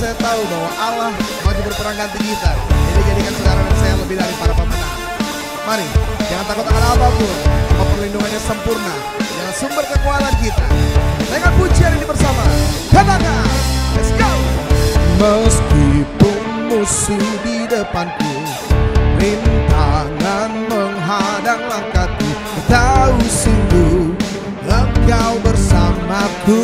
saya tahu bahwa Allah maju berperang ganti kita. Jadi jadikan saudara dan saya lebih dari para pemenang. Mari, jangan takut akan apapun. Perlindungannya sempurna. Jangan sumber kekuatan kita. Dengan pujian ini bersama. Katakan, let's go. Meskipun musuh di depanku, rintangan menghadang langkahku, tahu sungguh Engkau bersamaku.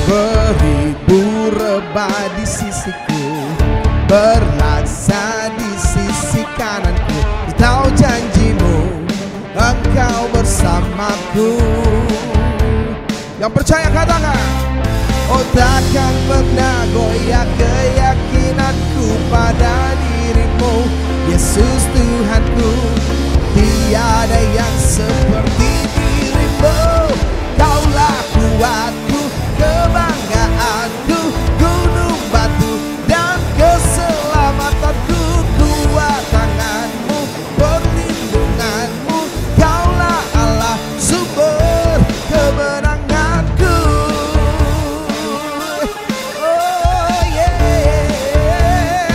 Beribu rebah di sisiku, berlaksa di sisi kananku. Tahu janjimu, Engkau bersamaku. Yang percaya katakan, oh takkan pernah goyah keyakinanku pada dirimu, Yesus Tuhanku. Tiada yang seperti dirimu. Kaulah kuatku, kebanggaanku, gunung batu dan keselamatanku. Kuat tanganmu, perlindunganmu, Kaulah Allah, sumber kemenanganku. Oh yeah.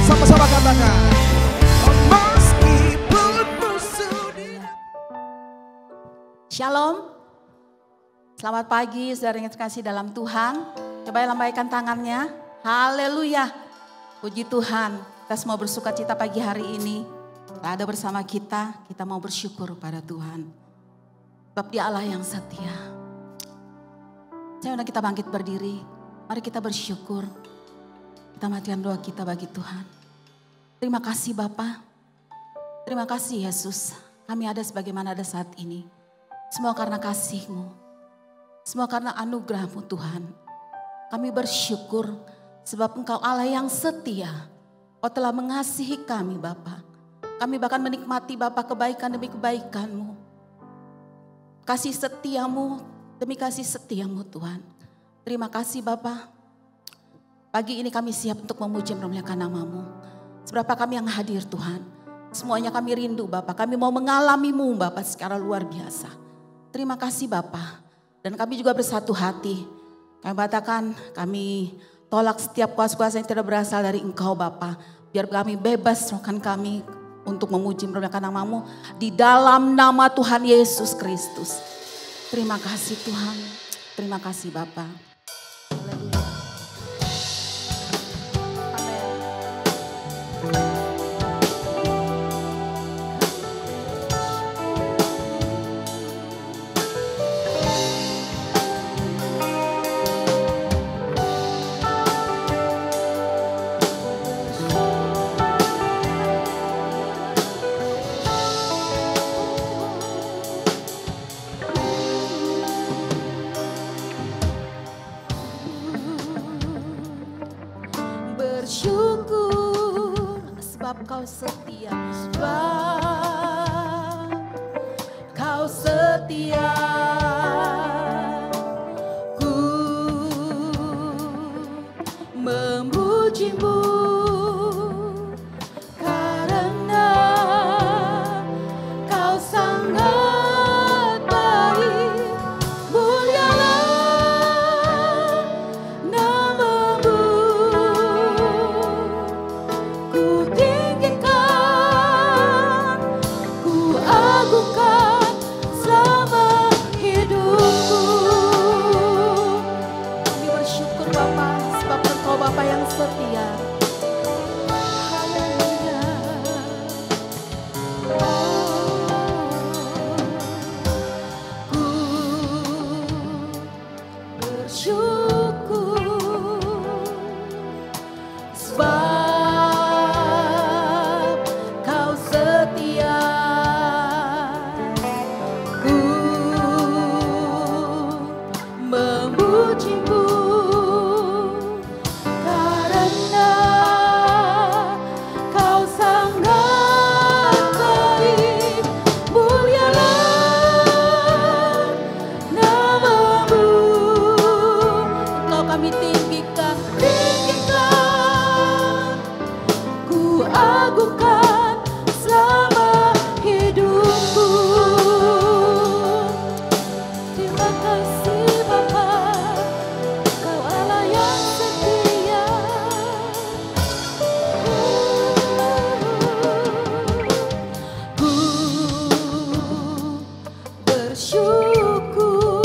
Sama-sama katakan, meskipun musuh di... Shalom. Selamat pagi saudara yang terkasih dalam Tuhan. Coba lambaikan tangannya. Haleluya. Puji Tuhan. Kita semua bersuka cita pagi hari ini. Ada bersama kita. Kita mau bersyukur pada Tuhan. Sebab Dia Allah yang setia. Saya undang kita bangkit berdiri. Mari kita bersyukur. Kita matikan doa kita bagi Tuhan. Terima kasih Bapa. Terima kasih Yesus. Kami ada sebagaimana ada saat ini. Semua karena kasih-Mu. Semua karena anugerah-Mu Tuhan. Kami bersyukur sebab Engkau Allah yang setia. Kau telah mengasihi kami Bapa. Kami bahkan menikmati Bapa kebaikan demi kebaikan-Mu. Kasih setia-Mu demi kasih setia-Mu Tuhan. Terima kasih Bapa. Pagi ini kami siap untuk memuji dan memuliakan nama-Mu. Seberapa kami yang hadir Tuhan. Semuanya kami rindu Bapa. Kami mau mengalami-Mu Bapa secara luar biasa. Terima kasih Bapa. Dan kami juga bersatu hati. Kami katakan kami tolak setiap kuasa-kuasa yang tidak berasal dari Engkau Bapa. Biar kami bebas rohkan kami untuk memuji memuliakan nama-Mu. Di dalam nama Tuhan Yesus Kristus. Terima kasih Tuhan. Terima kasih Bapa. Bersyukur sebab Kau setia, sebab Kau setia. Ku memuji-Mu karena Kau sangat baik. Mulialah nama-Mu. Ku tinggikan, ku agungkan selama bersyukur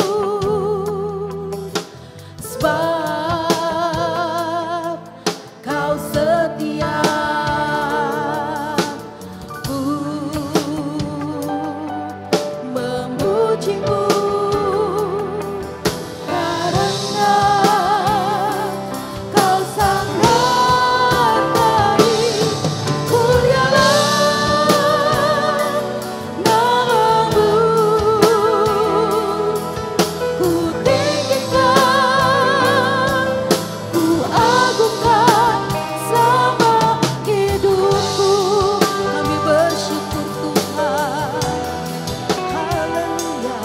sebab Kau setia. Ku memujimu karena Kau sangat baik. Mulialah namamu, ku tinggikan, ku agungkan selama hidupku. Kami bersyukur Tuhan, haleluya.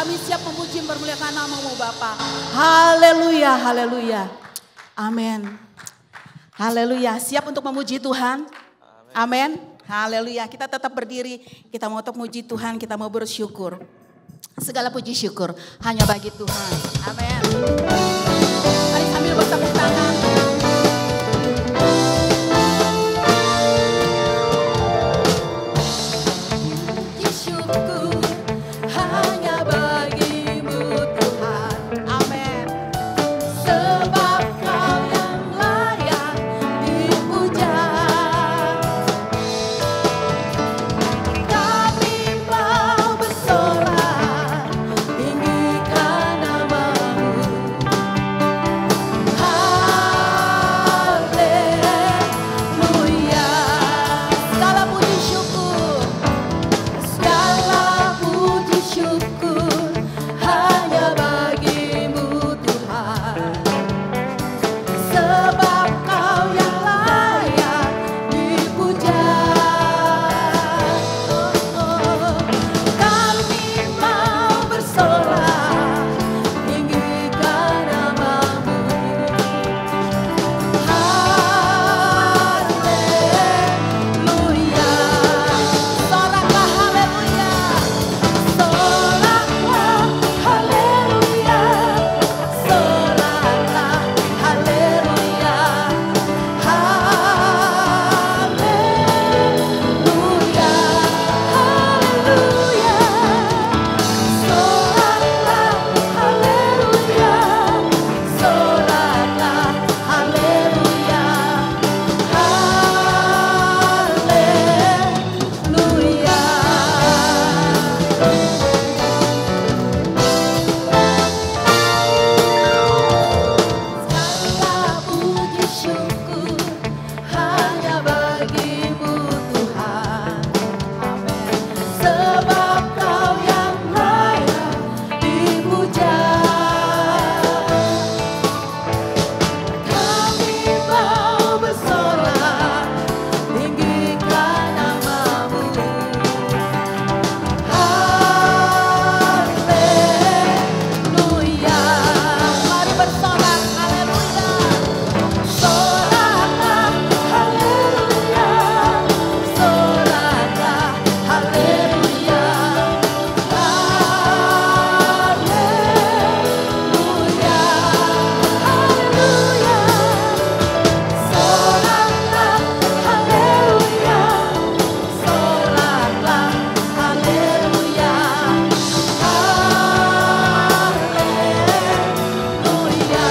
kami siap memuji mempermuliakan nama-Mu Bapa. Haleluya, haleluya. Amin. Haleluya, siap untuk memuji Tuhan. Amin. Haleluya, kita tetap berdiri. Kita mau untuk memuji Tuhan, kita mau bersyukur. Segala puji syukur hanya bagi Tuhan. Amin. Mari sambil bertepuk tangan. Puji syukur hanya bagimu Tuhan. Amin. Sebab Kau yang layak dipuja. Kami mau bersorak tinggikan nama-Mu. Haleluya. Segala puji syukur, segala puji syukur hanya bagimu Tuhan. Sebab Kau yang layak dipuja. Kami mau bersorak tinggikan nama-Mu. Haleluya. Soraklah haleluya. Soraklah haleluya. Soraklah haleluya. Haleluya. Haleluya. Soraklah haleluya. Soraklah haleluya. Haleluya. Segala puji syukur hanya bagimu Tuhan. Amin. Sebab Kau yang layak dipuja. Kami mau bersorak tinggikan nama-Mu. Haleluya. Mari bersorak haleluya. Soraklah haleluya. Soraklah haleluya. Haleluya. Haleluya. Soraklah haleluya. Soraklah haleluya. Haleluya.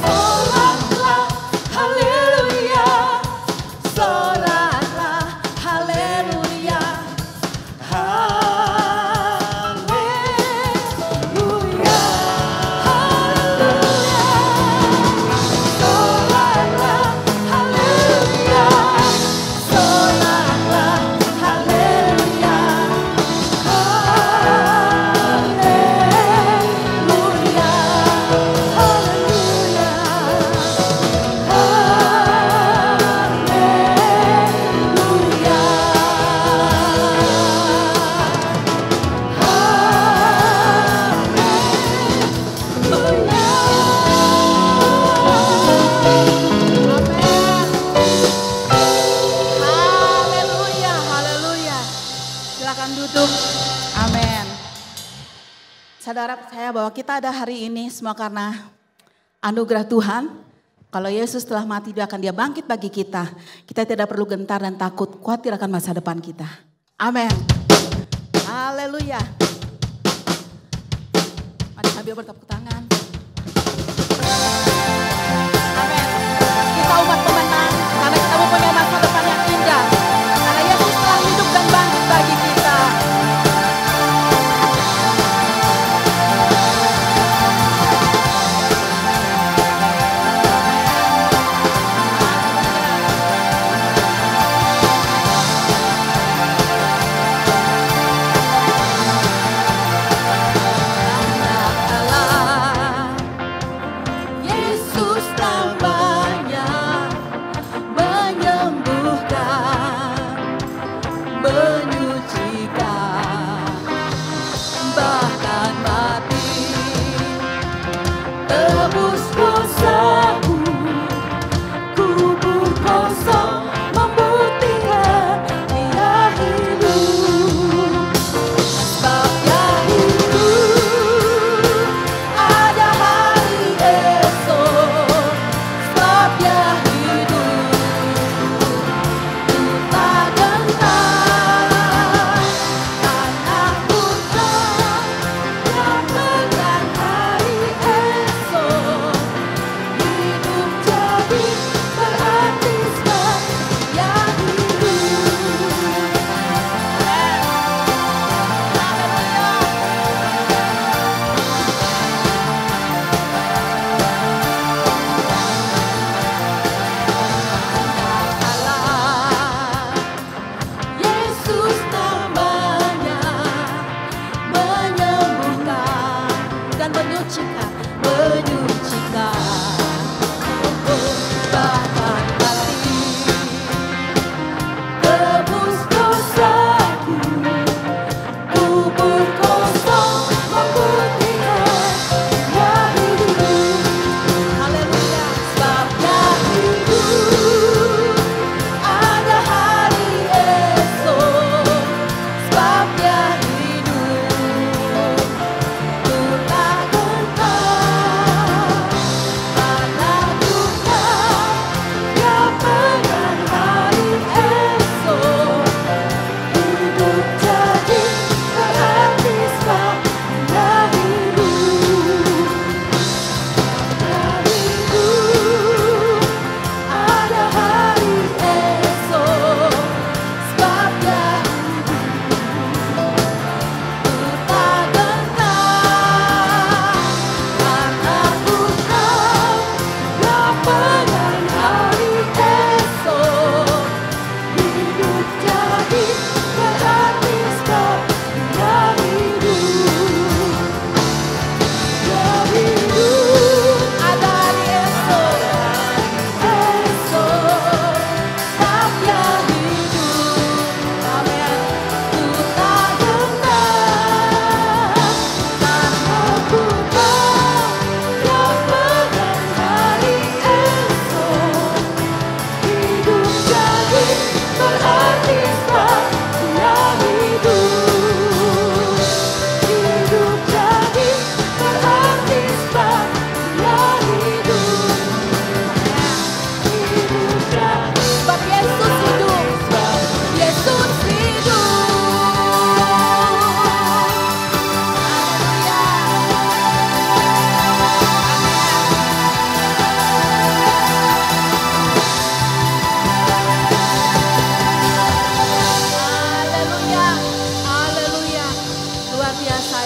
Soraklah haleluya. Soraklah haleluya. Haleluya. Haleluya, haleluya. Silakan duduk. Amin. Saudara percaya bahwa kita ada hari ini semua karena anugerah Tuhan. Kalau Yesus telah mati, Dia bangkit bagi kita. Kita tidak perlu gentar dan takut, khawatir akan masa depan kita. Amin. Haleluya. Mari sambil bertepuk tangan. Amin. Kita umat pemenang karena kita mempunyai masa depan yang indah. Karena Yesus telah hidup dan bangkit bagi kita. Allah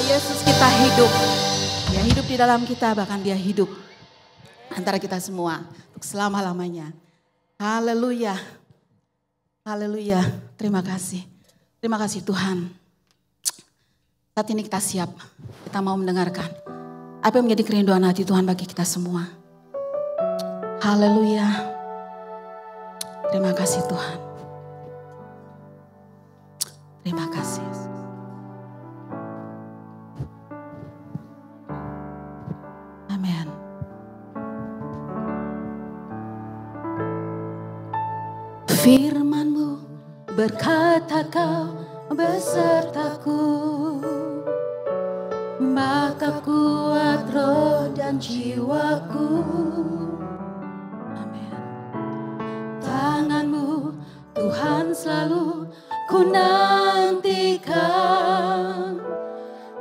Yesus kita hidup. Dia hidup di dalam kita, bahkan dia hidup antara kita semua untuk selama-lamanya. Haleluya. Haleluya. Terima kasih. Terima kasih Tuhan. Saat ini kita siap. Kita mau mendengarkan apa yang menjadi kerinduan hati Tuhan bagi kita semua. Haleluya. Terima kasih Tuhan. Terima kasih. Amin. Firman-Mu berkata Kau besertaku, maka kuat roh dan jiwaku. Amin. Tangan-Mu Tuhan selalu ku nantikan,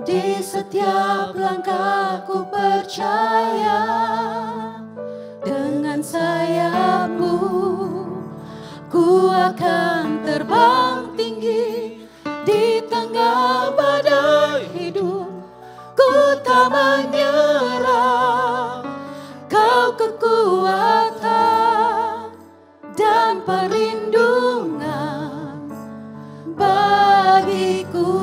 di setiap langkahku percaya, dengan sayap-Mu ku akan terbang tinggi di tengah badai hidup. Ku tak menyerah, Kau kekuatan dan perlindungan bagiku,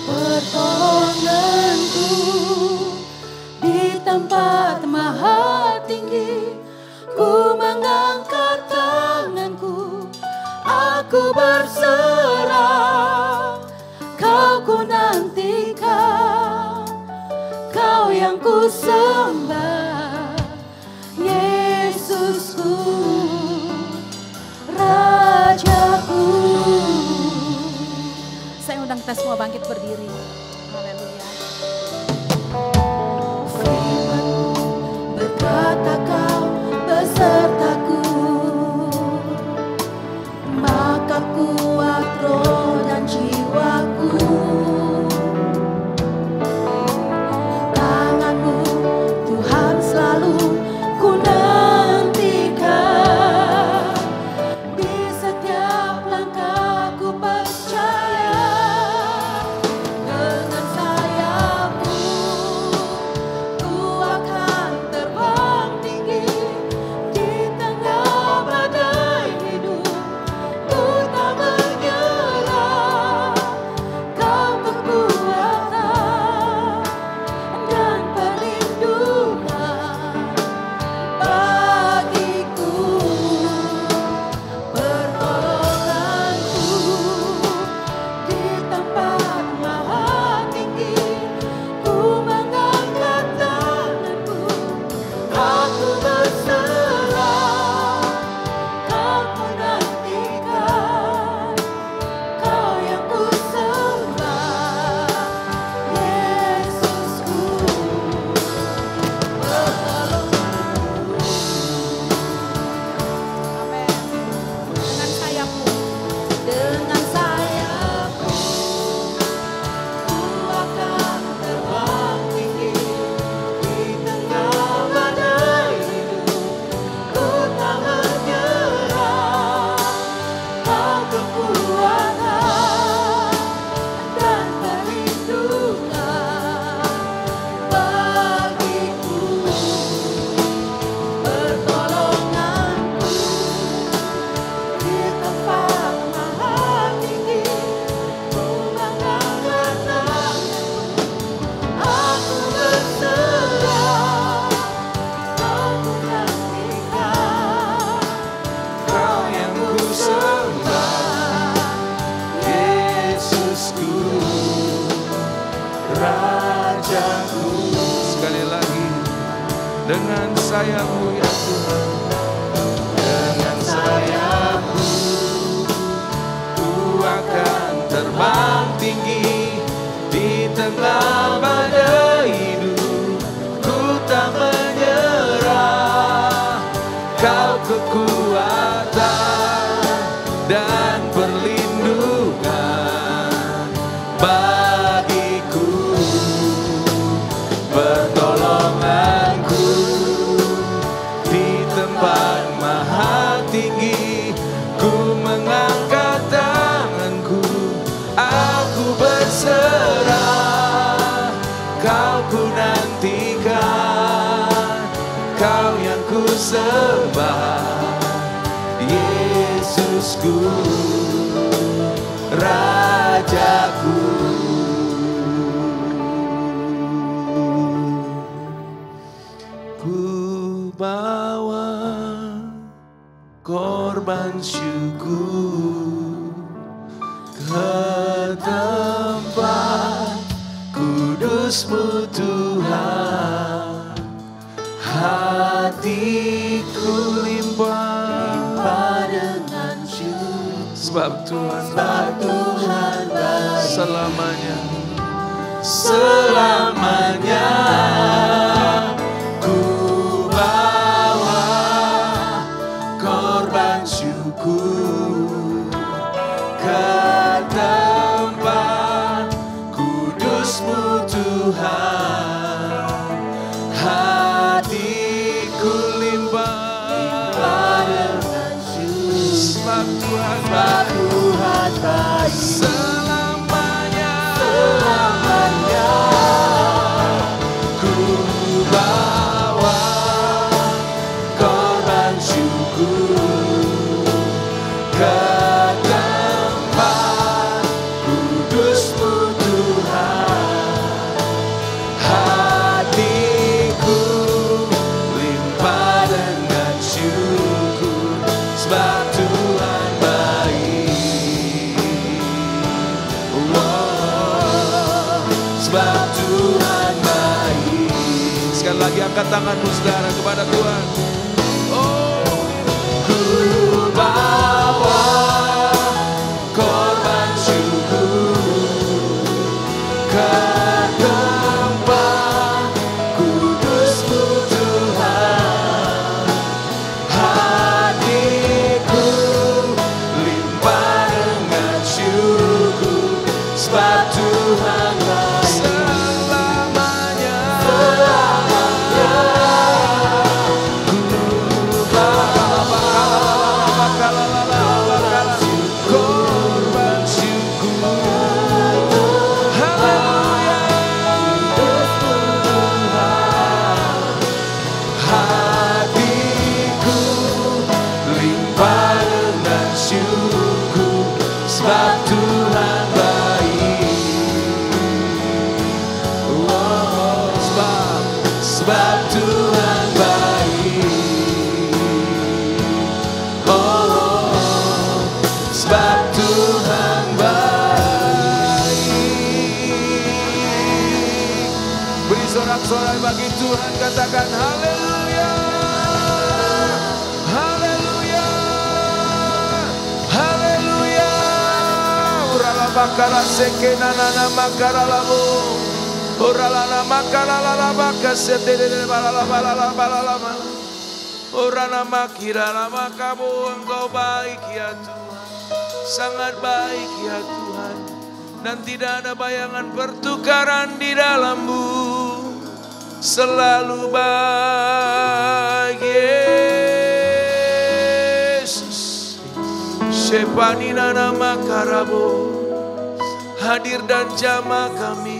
pertolonganku di tempat maha tinggi. Ku mengangkat tanganku, aku berserah, Kau ku nantikan, Kau yang ku sembah, Yesusku, Rajaku. Saya undang kita semua bangkit berdiri. Haleluya. Firman-Mu berkata Kau besertaku, maka kuat roh dan jiwaku. Tangan-Mu Tuhan selalu ku nantikan, di setiap langkahku percaya, dengan sayap-Mu ku akan terbang tinggi di tengah badai hidup. Ku tak menyerah, Kau kekuatan dan perlindungan bagiku, pertolonganku di tempat maha tinggi. Ku mengangkat tanganku, aku berserah, Kau ku nantikan, Kau yang ku sembah, Yesusku, pertolonganku. Amin. Dengan sayap-Mu, dengan sayap-Mu ku akan terbang tinggi di tengah badai hidup. Ku tak menyerah, Kau kekuatan dan perlindungan bagiku, pertolonganku di tempat maha tinggi. Ku mengangkat tanganku, aku berserah, Kau ku nantikan, Kau yang ku sembah, Yesusku, Rajaku. Sekali lagi, dengan sayap-Mu ya Tuhan, dengan sayap-Mu ku akan terbang tinggi di tengah badai hidup. Ku tak menyerah, Kau kekuatan dan perlindungan bagiku, pertolonganku di tempat maha tinggi. Ku mengangkat tanganku, aku berserah. berserah, Kau ku nantikan, Kau yang ku sembah, Yesusku, Rajaku. Ku bawa korban syukur ke tempat kudus-Mu Tuhan, hatiku limpah dengan syukur, sebab Tuhan baik selamanya, selamanya. Ku bawa korban syukur ke tempat kudus-Mu Tuhan, hatiku limpah dengan syukur, sebab Tuhan baik selamanya, selamanya. Ku bawa korban syukur ke tempat kudus-Mu Tuhan, hatiku limpah dengan syukur, sebab Tuhan baik. Wow, sebab Tuhan baik. Sekali lagi angkat tanganmu saudara kepada Tuhan. Oh, ku bawa korban syukur ke tempat kudus-Mu Tuhan, hatiku limpah dengan syukur, sebab Tuhan baik selamanya, selamanya. Ku bawa korban syukur, haleluya, hatiku limpah dengan syukur, sebab Tuhan baik. Oh, sebab Tuhan baik. Oh, sebab Tuhan baik. Beri sorak-sorai bagi Tuhan, katakan haleluya, haleluya, haleluya. Urala bakara sekenana makara lamu, urala makara lalabaka setere balala. Urana makira lama kamu, Engkau baik ya Tuhan, sangat baik ya Tuhan, dan tidak ada bayangan pertukaran di dalam-Mu, selalu baik Yesus. Shepanina nama karabo, hadir dan jamah kami,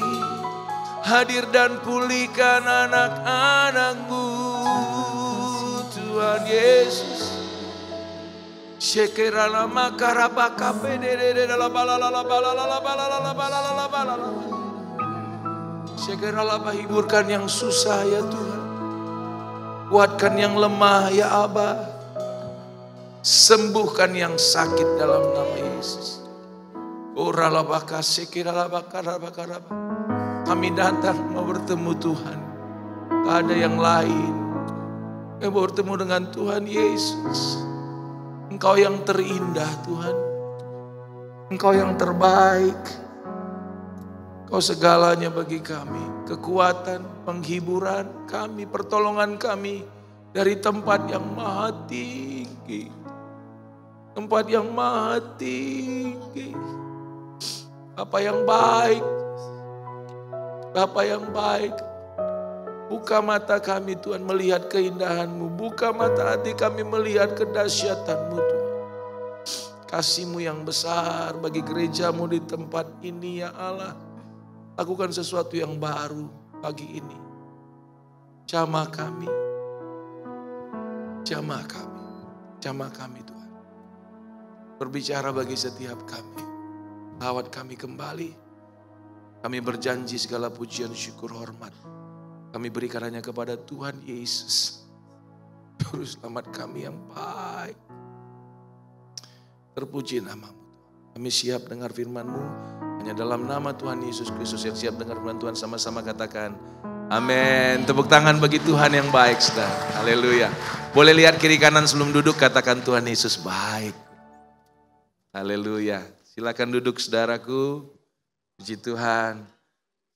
hadir dan pulihkan anak-anak-Mu Tuhan Yesus. Shekerala makarabaka pedere la balala Shekerala, hiburkan yang susah ya Tuhan, kuatkan yang lemah ya Abah, sembuhkan yang sakit dalam nama Yesus. Orala baka shekerala bakara. Kami datang mau bertemu Tuhan, tak ada yang lain. Kami bertemu dengan Tuhan Yesus. Engkau yang terindah Tuhan, Engkau yang terbaik, Engkau segalanya bagi kami. Kekuatan, penghiburan kami, pertolongan kami dari tempat yang maha tinggi. Tempat yang maha tinggi. Bapa yang baik, Bapa yang baik. Buka mata kami Tuhan melihat keindahan-Mu. Buka mata hati kami melihat kedahsyatan-Mu Tuhan. Kasih-Mu yang besar bagi gereja-Mu di tempat ini ya Allah. Lakukan sesuatu yang baru pagi ini. Jamah kami. Jamah kami. Jamah kami Tuhan. Berbicara bagi setiap kami. Lawat kami kembali. Kami berjanji segala pujian, syukur, hormat. Kami berikan hanya kepada Tuhan Yesus. Juru selamat kami yang baik. Terpuji namamu. Kami siap dengar firman-Mu. Hanya dalam nama Tuhan Yesus Kristus yang siap dengar firman Tuhan, sama-sama katakan amin. Tepuk tangan bagi Tuhan yang baik, saudara. Haleluya. Boleh lihat kiri kanan sebelum duduk, katakan Tuhan Yesus baik. Haleluya. Silakan duduk saudaraku. Puji Tuhan.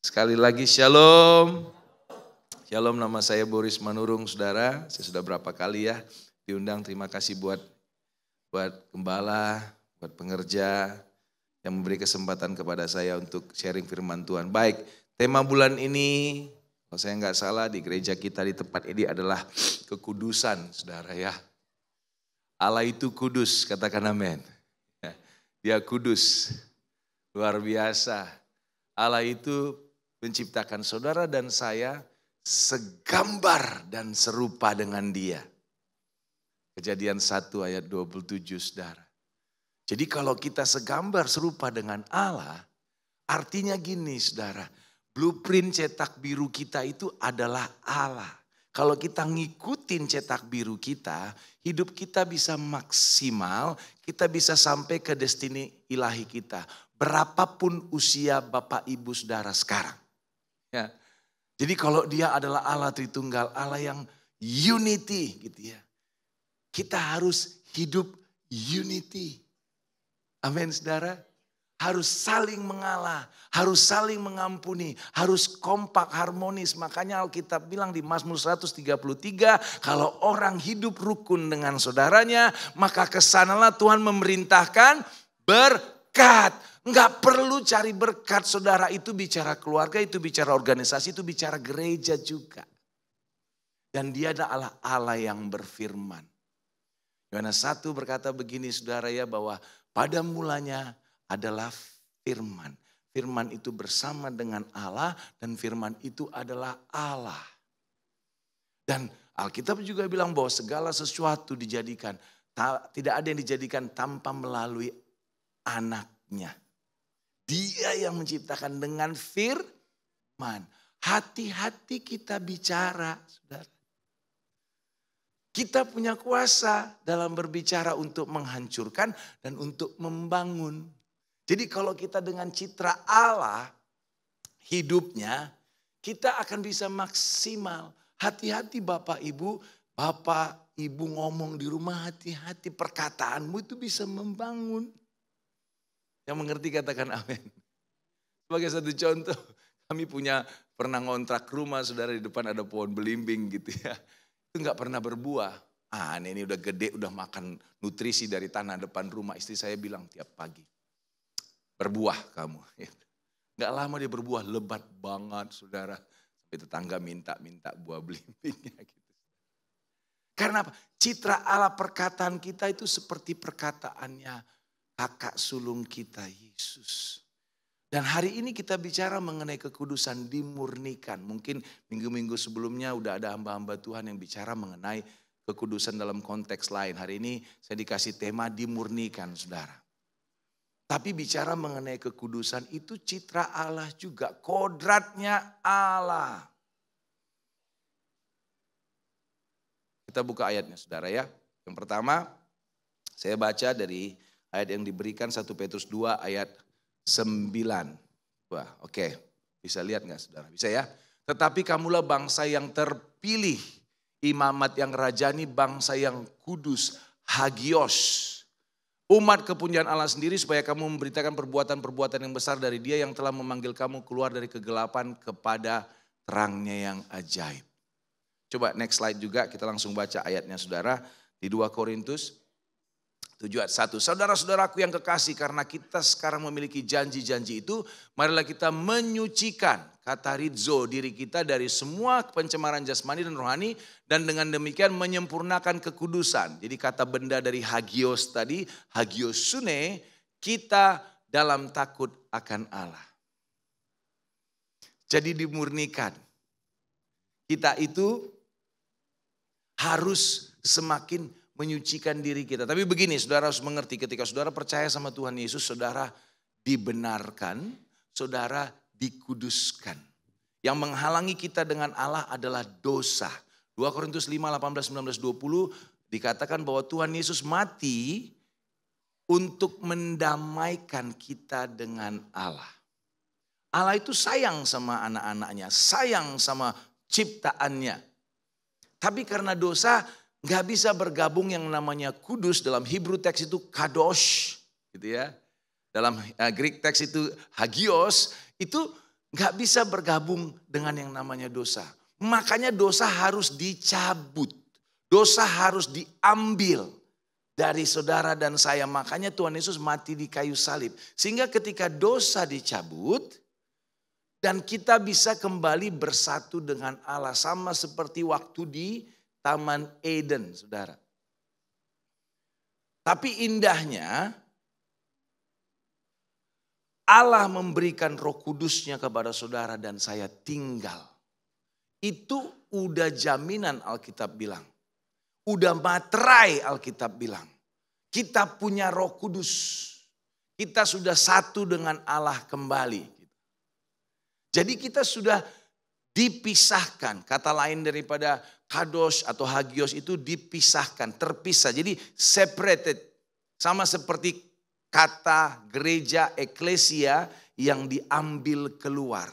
Sekali lagi shalom. Shalom, nama saya Boris Manurung, saudara. Saya sudah berapa kali ya diundang. Terima kasih buat gembala, buat pengerja yang memberi kesempatan kepada saya untuk sharing firman Tuhan. Baik, tema bulan ini, kalau saya nggak salah di gereja kita di tempat ini adalah kekudusan, saudara ya. Allah itu kudus, katakan amin. Dia kudus, luar biasa. Allah itu menciptakan saudara dan saya segambar dan serupa dengan Dia. Kejadian 1 ayat 27, saudara. Jadi kalau kita segambar serupa dengan Allah, artinya gini saudara, blueprint cetak biru kita itu adalah Allah. Kalau kita ngikutin cetak biru kita, hidup kita bisa maksimal, kita bisa sampai ke destiny ilahi kita. Berapapun usia Bapak Ibu Saudara sekarang. Ya. Jadi kalau Dia adalah Allah Tritunggal, Allah yang unity gitu ya. Kita harus hidup unity. Amin saudara. Harus saling mengalah, harus saling mengampuni, harus kompak, harmonis. Makanya Alkitab bilang di Mazmur 133, kalau orang hidup rukun dengan saudaranya, maka kesanalah Tuhan memerintahkan berkat. Enggak perlu cari berkat, saudara, itu bicara keluarga, itu bicara organisasi, itu bicara gereja juga. Dan Dia adalah Allah yang berfirman. Yohanes 1 berkata begini saudara ya, bahwa pada mulanya adalah firman. Firman itu bersama dengan Allah dan firman itu adalah Allah. Dan Alkitab juga bilang bahwa segala sesuatu dijadikan, tidak ada yang dijadikan tanpa melalui anaknya. Dia yang menciptakan dengan firman. Hati-hati kita bicara, saudara. Kita punya kuasa dalam berbicara untuk menghancurkan dan untuk membangun. Jadi kalau kita dengan citra Allah hidupnya, kita akan bisa maksimal. Hati-hati Bapak Ibu ngomong di rumah, hati-hati perkataanmu itu bisa membangun. Yang mengerti katakan amin. Sebagai satu contoh, kami pernah ngontrak rumah, saudara, di depan ada pohon belimbing gitu ya. Itu gak pernah berbuah. Ini udah gede, udah makan nutrisi dari tanah depan rumah. Istri saya bilang tiap pagi, berbuah kamu. Gak lama dia berbuah, lebat banget saudara. Sampai tetangga minta buah belimbingnya gitu. Karena apa? Citra Allah perkataan kita itu seperti perkataannya kakak sulung kita Yesus. Dan hari ini kita bicara mengenai kekudusan dimurnikan. Mungkin minggu-minggu sebelumnya udah ada hamba-hamba Tuhan yang bicara mengenai kekudusan dalam konteks lain. Hari ini saya dikasih tema dimurnikan, saudara. Tapi bicara mengenai kekudusan itu citra Allah juga. Kodratnya Allah. Kita buka ayatnya, saudara ya. Yang pertama saya baca dari ayat yang diberikan 1 Petrus 2 ayat 9. Wah, oke. Bisa lihat gak saudara? Bisa ya. Tetapi kamulah bangsa yang terpilih, imamat yang rajani, bangsa yang kudus, hagios. Umat kepunyaan Allah sendiri supaya kamu memberitakan perbuatan-perbuatan yang besar dari Dia yang telah memanggil kamu keluar dari kegelapan kepada terangnya yang ajaib. Coba next slide juga, kita langsung baca ayatnya saudara. Di 2 Korintus 7 ayat 1. Saudara-saudaraku yang kekasih, karena kita sekarang memiliki janji-janji itu, marilah kita menyucikan, kata ridzo, diri kita dari semua pencemaran jasmani dan rohani, dan dengan demikian menyempurnakan kekudusan. Jadi kata benda dari hagios tadi, hagios, hagiosune, kita dalam takut akan Allah. Jadi dimurnikan. Kita itu harus semakin menyucikan diri kita. Tapi begini, saudara harus mengerti, ketika saudara percaya sama Tuhan Yesus, saudara dibenarkan, saudara dikuduskan. Yang menghalangi kita dengan Allah adalah dosa. 2 Korintus 5, 18, 19, 20 dikatakan bahwa Tuhan Yesus mati untuk mendamaikan kita dengan Allah. Allah itu sayang sama anak-anaknya, sayang sama ciptaannya. Tapi karena dosa gak bisa bergabung yang namanya kudus. Dalam Hebrew teks itu kadosh gitu ya. Dalam Greek teks itu hagios, itu gak bisa bergabung dengan yang namanya dosa. Makanya dosa harus dicabut, dosa harus diambil dari saudara dan saya. Makanya Tuhan Yesus mati di kayu salib. Sehingga ketika dosa dicabut, dan kita bisa kembali bersatu dengan Allah. Sama seperti waktu di Taman Eden, saudara. Tapi indahnya, Allah memberikan Roh Kudusnya kepada saudara dan saya tinggal. Itu udah jaminan Alkitab bilang. Udah materai Alkitab bilang. Kita punya Roh Kudus. Kita sudah satu dengan Allah kembali. Jadi kita sudah dipisahkan. Kata lain daripada kadosh atau hagios itu dipisahkan, terpisah. Jadi separated. Sama seperti kata gereja, eklesia yang diambil keluar.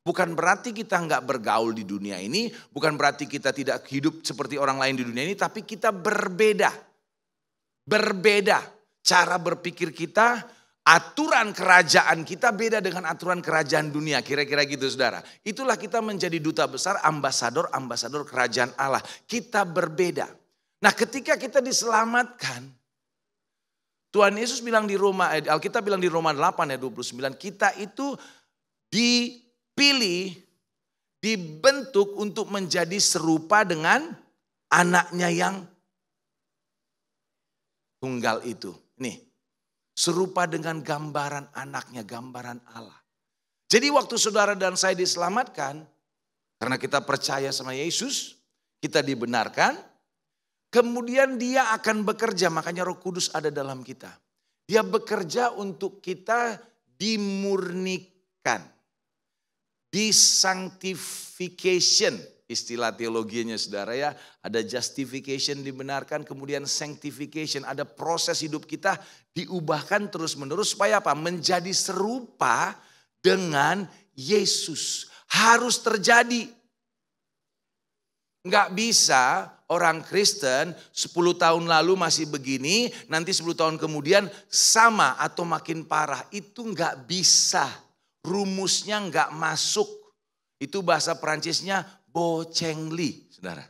Bukan berarti kita nggak bergaul di dunia ini. Bukan berarti kita tidak hidup seperti orang lain di dunia ini. Tapi kita berbeda. Berbeda. Cara berpikir kita, aturan kerajaan kita beda dengan aturan kerajaan dunia. Kira-kira gitu saudara. Itulah kita menjadi duta besar, ambasador kerajaan Allah. Kita berbeda. Nah ketika kita diselamatkan, Tuhan Yesus bilang di Roma, Alkitab bilang di Roma 8 ayat 29, kita itu dipilih, dibentuk untuk menjadi serupa dengan anaknya yang tunggal itu. Nih. Serupa dengan gambaran anaknya, gambaran Allah. Jadi waktu saudara dan saya diselamatkan, karena kita percaya sama Yesus, kita dibenarkan, kemudian dia akan bekerja, makanya Roh Kudus ada dalam kita. Dia bekerja untuk kita dimurnikan, disanctification. Istilah teologinya saudara ya, ada justification dibenarkan, kemudian sanctification, ada proses hidup kita diubahkan terus menerus supaya apa? Menjadi serupa dengan Yesus. Harus terjadi. Nggak bisa orang Kristen 10 tahun lalu masih begini, nanti 10 tahun kemudian sama atau makin parah. Itu nggak bisa, rumusnya nggak masuk. Itu bahasa Perancisnya bocengli, saudara.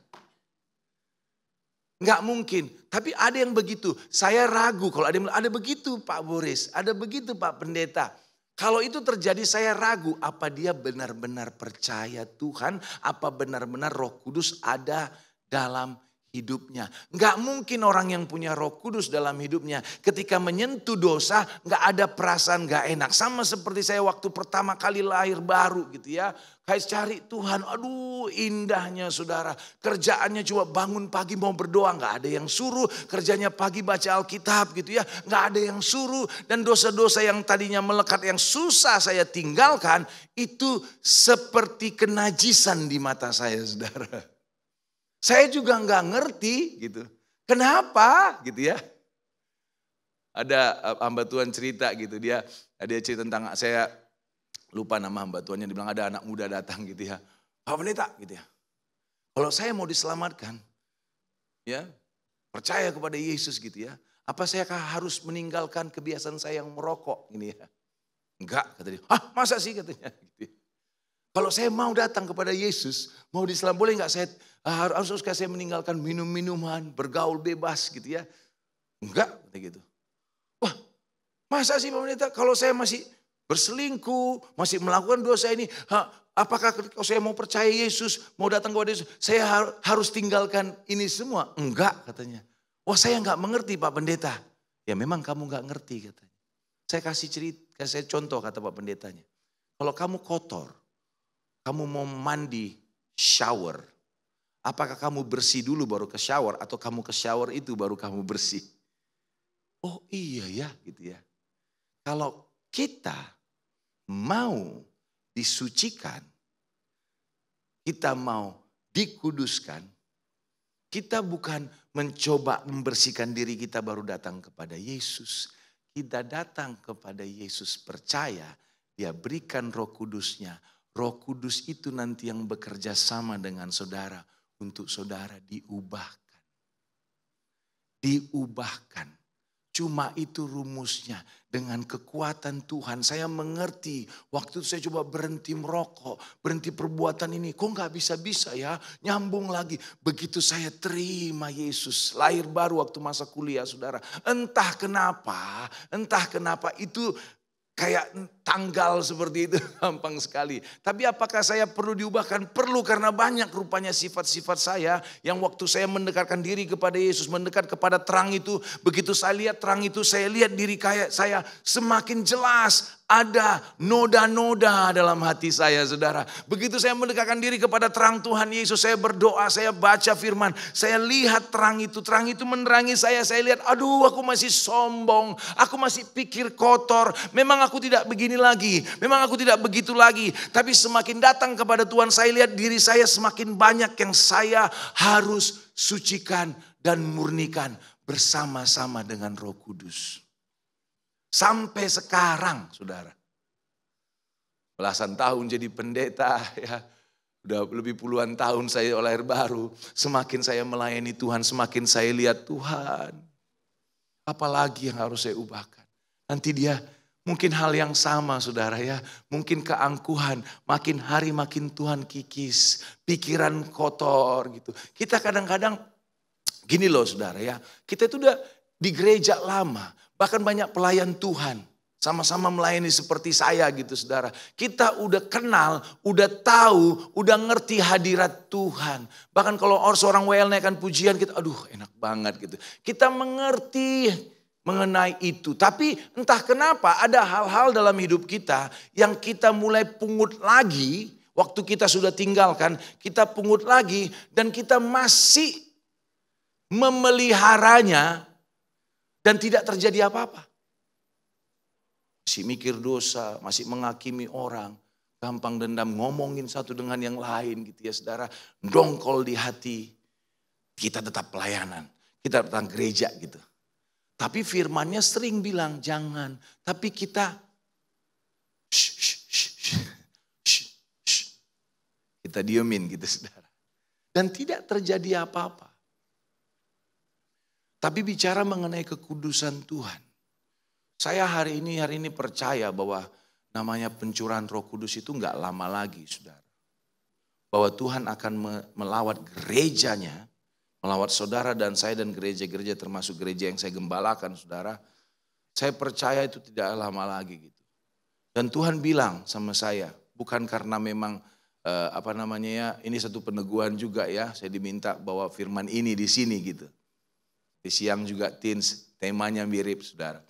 Enggak mungkin, tapi ada yang begitu. Saya ragu kalau ada yang bilang, ada begitu Pak Boris, ada begitu Pak Pendeta. Kalau itu terjadi saya ragu, apa dia benar-benar percaya Tuhan, apa benar-benar Roh Kudus ada dalam hidupnya. Enggak mungkin orang yang punya Roh Kudus dalam hidupnya ketika menyentuh dosa enggak ada perasaan enggak enak. Sama seperti saya waktu pertama kali lahir baru gitu ya. Kayak cari Tuhan, aduh indahnya saudara. Kerjaannya cuma bangun pagi mau berdoa, enggak ada yang suruh. Kerjanya pagi baca Alkitab gitu ya, enggak ada yang suruh. Dan dosa-dosa yang tadinya melekat yang susah saya tinggalkan, itu seperti kenajisan di mata saya saudara. Saya juga nggak ngerti gitu. Kenapa gitu ya. Ada hamba Tuhan cerita gitu. Dia cerita tentang, saya lupa nama hamba Tuhannya. Dia bilang ada anak muda datang gitu ya. Pak Pendeta gitu ya. Kalau saya mau diselamatkan. Ya. Percaya kepada Yesus gitu ya. Apa saya harus meninggalkan kebiasaan saya yang merokok ini ya. Enggak kata dia. Masa sih katanya gitu ya. Kalau saya mau datang kepada Yesus, mau diselamatkan, boleh nggak saya harus saya meninggalkan minum-minuman, bergaul bebas gitu ya? Enggak, gitu. Wah, masa sih Pak Pendeta? Kalau saya masih berselingkuh, masih melakukan dosa ini, apakah kalau saya mau percaya Yesus, mau datang kepada Yesus, saya harus tinggalkan ini semua? Enggak, katanya. Wah, saya nggak mengerti Pak Pendeta. Ya memang kamu nggak ngerti katanya. Saya kasih contoh kata Pak Pendetanya. Kalau kamu kotor, kamu mau mandi, shower. Apakah kamu bersih dulu baru ke shower atau kamu ke shower itu baru kamu bersih? Oh iya ya gitu ya. Kalau kita mau disucikan, kita mau dikuduskan, kita bukan mencoba membersihkan diri kita baru datang kepada Yesus. Kita datang kepada Yesus percaya, Dia berikan Roh Kudusnya. Roh Kudus itu nanti yang bekerja sama dengan saudara untuk saudara diubahkan. Diubahkan. Cuma itu rumusnya. Dengan kekuatan Tuhan saya mengerti. Waktu itu saya coba berhenti merokok. Berhenti perbuatan ini. Kok gak bisa-bisa ya. Nyambung lagi. Begitu saya terima Yesus. Lahir baru waktu masa kuliah saudara. Entah kenapa itu kayak tanggal seperti itu gampang sekali. Tapi apakah saya perlu diubahkan? Perlu, karena banyak rupanya sifat-sifat saya yang waktu saya mendekatkan diri kepada Yesus, mendekat kepada terang itu, begitu saya lihat terang itu, saya lihat diri kayak saya semakin jelas. Ada noda-noda dalam hati saya saudara. Begitu saya mendekatkan diri kepada terang Tuhan Yesus, saya berdoa, saya baca firman, saya lihat terang itu menerangi saya lihat, aduh aku masih sombong, aku masih pikir kotor, memang aku tidak begini lagi, memang aku tidak begitu lagi. Tapi semakin datang kepada Tuhan, saya lihat diri saya semakin banyak yang saya harus sucikan dan murnikan bersama-sama dengan Roh Kudus. Sampai sekarang saudara, belasan tahun jadi pendeta ya, udah lebih puluhan tahun saya lahir baru. Semakin saya melayani Tuhan, semakin saya lihat Tuhan, apalagi yang harus saya ubahkan. Nanti dia mungkin hal yang sama saudara ya, mungkin keangkuhan, makin hari makin Tuhan kikis, pikiran kotor gitu. Kita kadang-kadang gini loh saudara ya, kita itu udah di gereja lama. Bahkan banyak pelayan Tuhan, sama-sama melayani seperti saya gitu saudara. Kita udah kenal, udah tahu, udah ngerti hadirat Tuhan. Bahkan kalau seorang WL naikkan pujian, kita aduh enak banget gitu. Kita mengerti mengenai itu. Tapi entah kenapa ada hal-hal dalam hidup kita yang kita mulai pungut lagi. Waktu kita sudah tinggalkan, kita pungut lagi dan kita masih memeliharanya. Dan tidak terjadi apa-apa. Masih mikir dosa, masih menghakimi orang. Gampang dendam, ngomongin satu dengan yang lain gitu ya saudara. Dongkol di hati. Kita tetap pelayanan. Kita datang gereja gitu. Tapi firmannya sering bilang jangan. Tapi kita kita diemin gitu saudara. Dan tidak terjadi apa-apa. Tapi bicara mengenai kekudusan Tuhan. Saya hari ini percaya bahwa namanya pencurahan Roh Kudus itu enggak lama lagi saudara. Bahwa Tuhan akan melawat gerejanya, melawat saudara dan saya dan gereja-gereja termasuk gereja yang saya gembalakan saudara. Saya percaya itu tidak lama lagi gitu. Dan Tuhan bilang sama saya, bukan karena memang ini satu peneguhan juga ya. Saya diminta bawa firman ini di sini gitu. Di siang juga teens, temanya mirip saudara.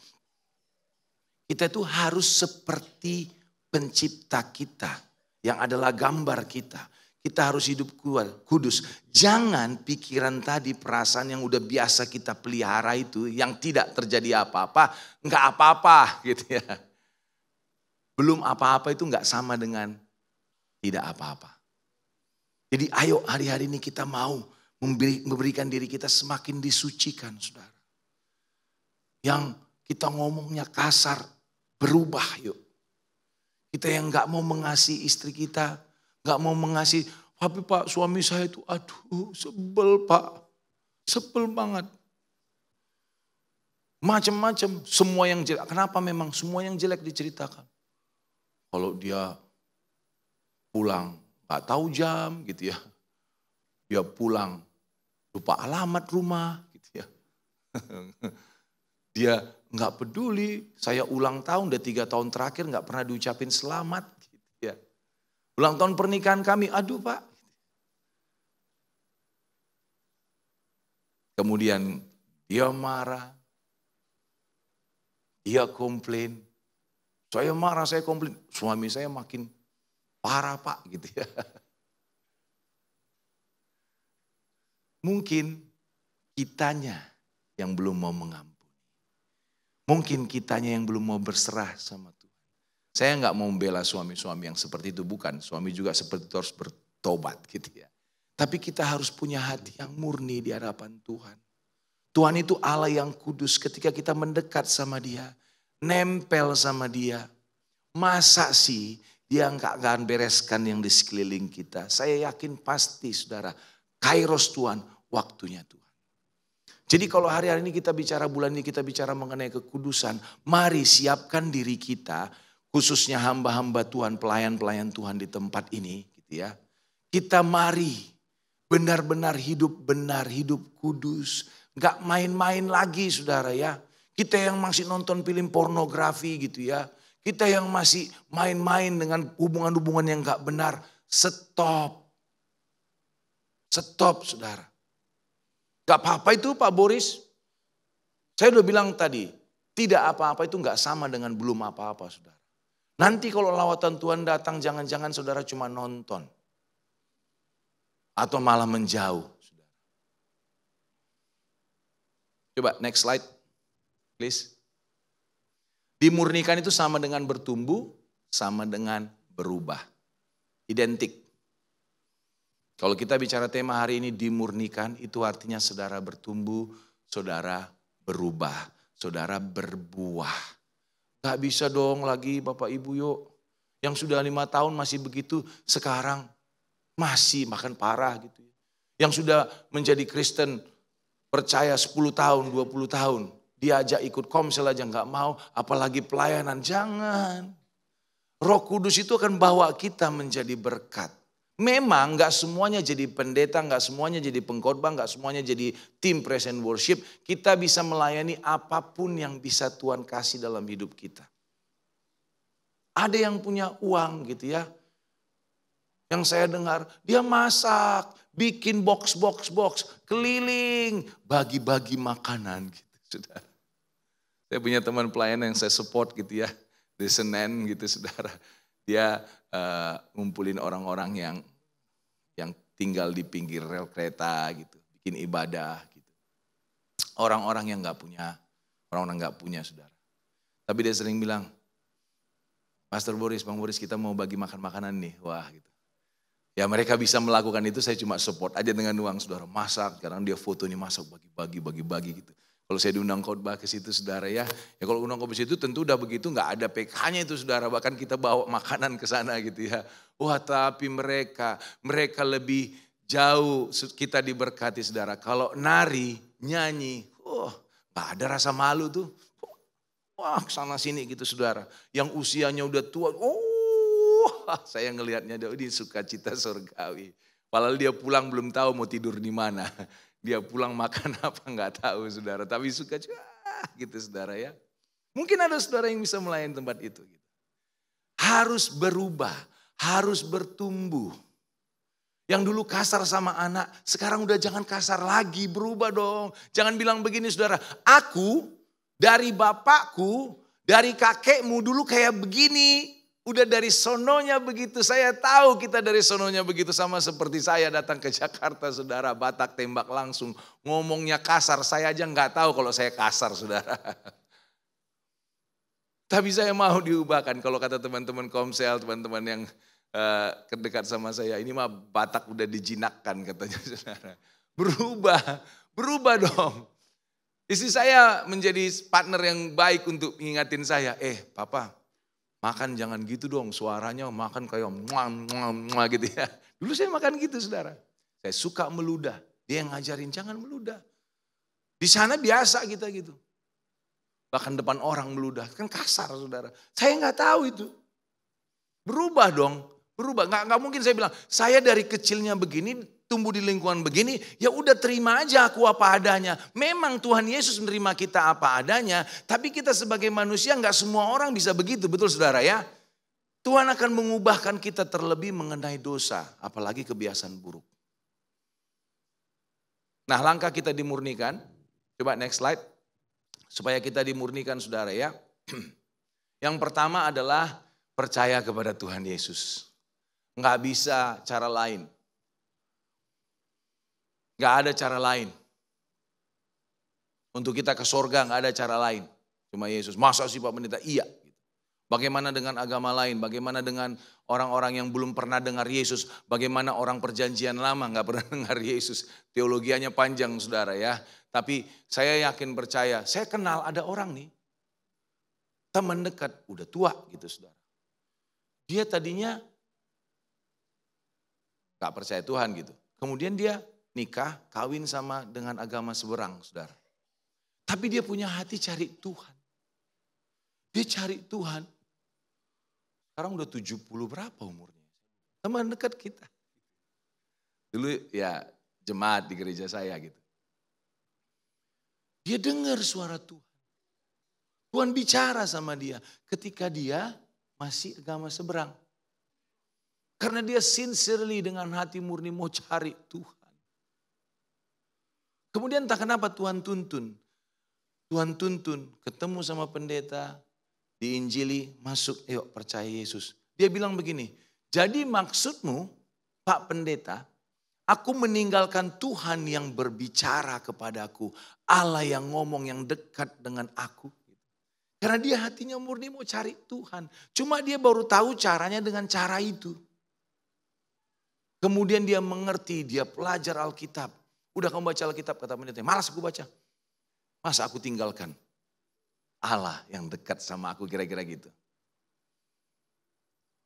Kita itu harus seperti pencipta kita yang adalah gambar kita. Kita harus hidup kudus. Jangan pikiran tadi, perasaan yang udah biasa kita pelihara itu yang tidak terjadi apa-apa, enggak apa-apa gitu ya. Belum apa-apa itu enggak sama dengan tidak apa-apa. Jadi ayo hari-hari ini kita mau memberikan diri kita semakin disucikan saudara. Yang kita ngomongnya kasar, berubah yuk. Kita yang gak mau mengasihi istri kita, gak mau mengasihi, tapi Pak suami saya itu aduh sebel Pak, sebel banget. Macam-macam, semua yang jelek. Kenapa memang semua yang jelek diceritakan? Kalau dia pulang gak tahu jam gitu ya. Dia pulang lupa alamat rumah gitu ya. Dia nggak peduli, saya ulang tahun udah 3 tahun terakhir nggak pernah diucapin selamat gitu ya. Ulang tahun pernikahan kami, aduh Pak. Kemudian dia marah, dia komplain. Saya marah, saya komplain, suami saya makin parah Pak gitu ya. Mungkin kitanya yang belum mau mengampuni. Mungkin kitanya yang belum mau berserah sama Tuhan. Saya nggak mau membela suami-suami yang seperti itu, bukan. Suami juga seperti itu harus bertobat gitu ya. Tapi kita harus punya hati yang murni di hadapan Tuhan. Tuhan itu Allah yang kudus, ketika kita mendekat sama Dia, nempel sama Dia. Masa sih Dia nggak akan bereskan yang di sekeliling kita. Saya yakin pasti saudara, kairos Tuhan, waktunya Tuhan. Jadi kalau hari-hari ini kita bicara, bulan ini kita bicara mengenai kekudusan, mari siapkan diri kita, khususnya hamba-hamba Tuhan, pelayan-pelayan Tuhan di tempat ini gitu ya. Kita mari benar-benar hidup benar, hidup kudus. Gak main-main lagi saudara ya. Kita yang masih nonton film pornografi gitu ya. Kita yang masih main-main dengan hubungan-hubungan yang gak benar. Stop. Stop saudara. Gak apa-apa itu Pak Boris. Saya udah bilang tadi, tidak apa-apa itu gak sama dengan belum apa-apa saudara. Nanti kalau lawatan Tuhan datang, jangan-jangan saudara cuma nonton. Atau malah menjauh. Coba next slide, please. Dimurnikan itu sama dengan bertumbuh, sama dengan berubah. Identik. Kalau kita bicara tema hari ini dimurnikan, itu artinya saudara bertumbuh, saudara berubah, saudara berbuah. Gak bisa dong lagi Bapak Ibu yuk, yang sudah 5 tahun masih begitu, sekarang masih makan parah gitu. Yang sudah menjadi Kristen, percaya 10 tahun, 20 tahun, diajak ikut komsel aja gak mau, apalagi pelayanan, jangan. Roh Kudus itu akan bawa kita menjadi berkat. Memang gak semuanya jadi pendeta, gak semuanya jadi pengkhotbah, gak semuanya jadi tim praise and worship. Kita bisa melayani apapun yang bisa Tuhan kasih dalam hidup kita. Ada yang punya uang gitu ya. Yang saya dengar, dia masak, bikin box, keliling, bagi-bagi makanan gitu saudara. Saya punya teman pelayan yang saya support gitu ya, di Senen gitu saudara. Dia ngumpulin orang-orang yang tinggal di pinggir rel kereta gitu, bikin ibadah gitu. Orang-orang yang nggak punya, orang-orang nggak punya saudara. Tapi dia sering bilang, Pastor Boris, Bang Boris kita mau bagi makan makanan nih, wah gitu. Ya mereka bisa melakukan itu, saya cuma support aja dengan uang saudara. Masak, sekarang dia foto nih masak, bagi-bagi gitu. Kalau saya diundang khotbah ke situ saudara ya kalau undang khotbah ke situ tentu udah begitu nggak ada PK-nya itu saudara, bahkan kita bawa makanan ke sana gitu ya. Wah tapi mereka lebih jauh kita diberkati saudara. Kalau nari, nyanyi, nggak ada rasa malu tuh. Wah sana sini gitu saudara. Yang usianya udah tua, saya ngelihatnya dia sukacita surgawi. Padahal dia pulang belum tahu mau tidur di mana. Dia pulang makan apa nggak tahu saudara. Tapi suka gitu saudara ya. Mungkin ada saudara yang bisa melayani tempat itu. Gitu. Harus berubah, harus bertumbuh. Yang dulu kasar sama anak, sekarang udah jangan kasar lagi, berubah dong. Jangan bilang begini saudara, aku dari bapakku, dari kakekmu dulu kayak begini. Udah dari sononya begitu, saya tahu kita dari sononya begitu, sama seperti saya datang ke Jakarta saudara, Batak tembak langsung, ngomongnya kasar, saya aja nggak tahu kalau saya kasar saudara. Tapi saya mau diubahkan, kalau kata teman-teman komsel, teman-teman yang terdekat sama saya, ini mah Batak udah dijinakkan katanya saudara. Berubah dong. Istri saya menjadi partner yang baik untuk ngingatin saya, papa, makan jangan gitu dong, suaranya makan kayak muah gitu ya. Dulu saya makan gitu saudara. Saya suka meludah, dia yang ngajarin jangan meludah. Di sana biasa kita gitu. Bahkan depan orang meludah, kan kasar saudara. Saya nggak tahu itu. Berubah dong, berubah. Nggak mungkin saya bilang, saya dari kecilnya begini, tumbuh di lingkungan begini, ya udah terima aja aku apa adanya. Memang Tuhan Yesus menerima kita apa adanya, tapi kita sebagai manusia nggak semua orang bisa begitu, betul saudara ya. Tuhan akan mengubahkan kita terlebih mengenai dosa, apalagi kebiasaan buruk. Nah langkah kita dimurnikan, coba next slide, supaya kita dimurnikan saudara ya. Yang pertama adalah percaya kepada Tuhan Yesus. Nggak bisa cara lain. Nggak ada cara lain. Untuk kita ke sorga nggak ada cara lain. Cuma Yesus. Masa sih Pak Pendeta? Iya. Bagaimana dengan agama lain? Bagaimana dengan orang-orang yang belum pernah dengar Yesus? Bagaimana orang perjanjian lama nggak pernah dengar Yesus? Teologianya panjang saudara ya. Tapi saya yakin percaya, saya kenal ada orang nih. Teman dekat, udah tua gitu saudara. Dia tadinya gak percaya Tuhan gitu. Kemudian dia nikah, kawin sama dengan agama seberang saudara. Tapi dia punya hati cari Tuhan. Dia cari Tuhan. Sekarang udah 70 berapa umurnya. Teman dekat kita. Dulu ya jemaat di gereja saya gitu. Dia dengar suara Tuhan. Tuhan bicara sama dia ketika dia masih agama seberang. Karena dia sincerely dengan hati murni mau cari Tuhan. Kemudian entah kenapa Tuhan tuntun. Tuhan tuntun ketemu sama pendeta, diinjili, masuk, yuk percaya Yesus. Dia bilang begini, jadi maksudmu Pak Pendeta, aku meninggalkan Tuhan yang berbicara kepadaku. Allah yang ngomong yang dekat dengan aku. Karena dia hatinya murni mau cari Tuhan. Cuma dia baru tahu caranya dengan cara itu. Kemudian dia mengerti, dia belajar Alkitab. Udah kamu baca Alkitab kata pendeta, malas aku baca. Masa aku tinggalkan Allah yang dekat sama aku kira-kira gitu.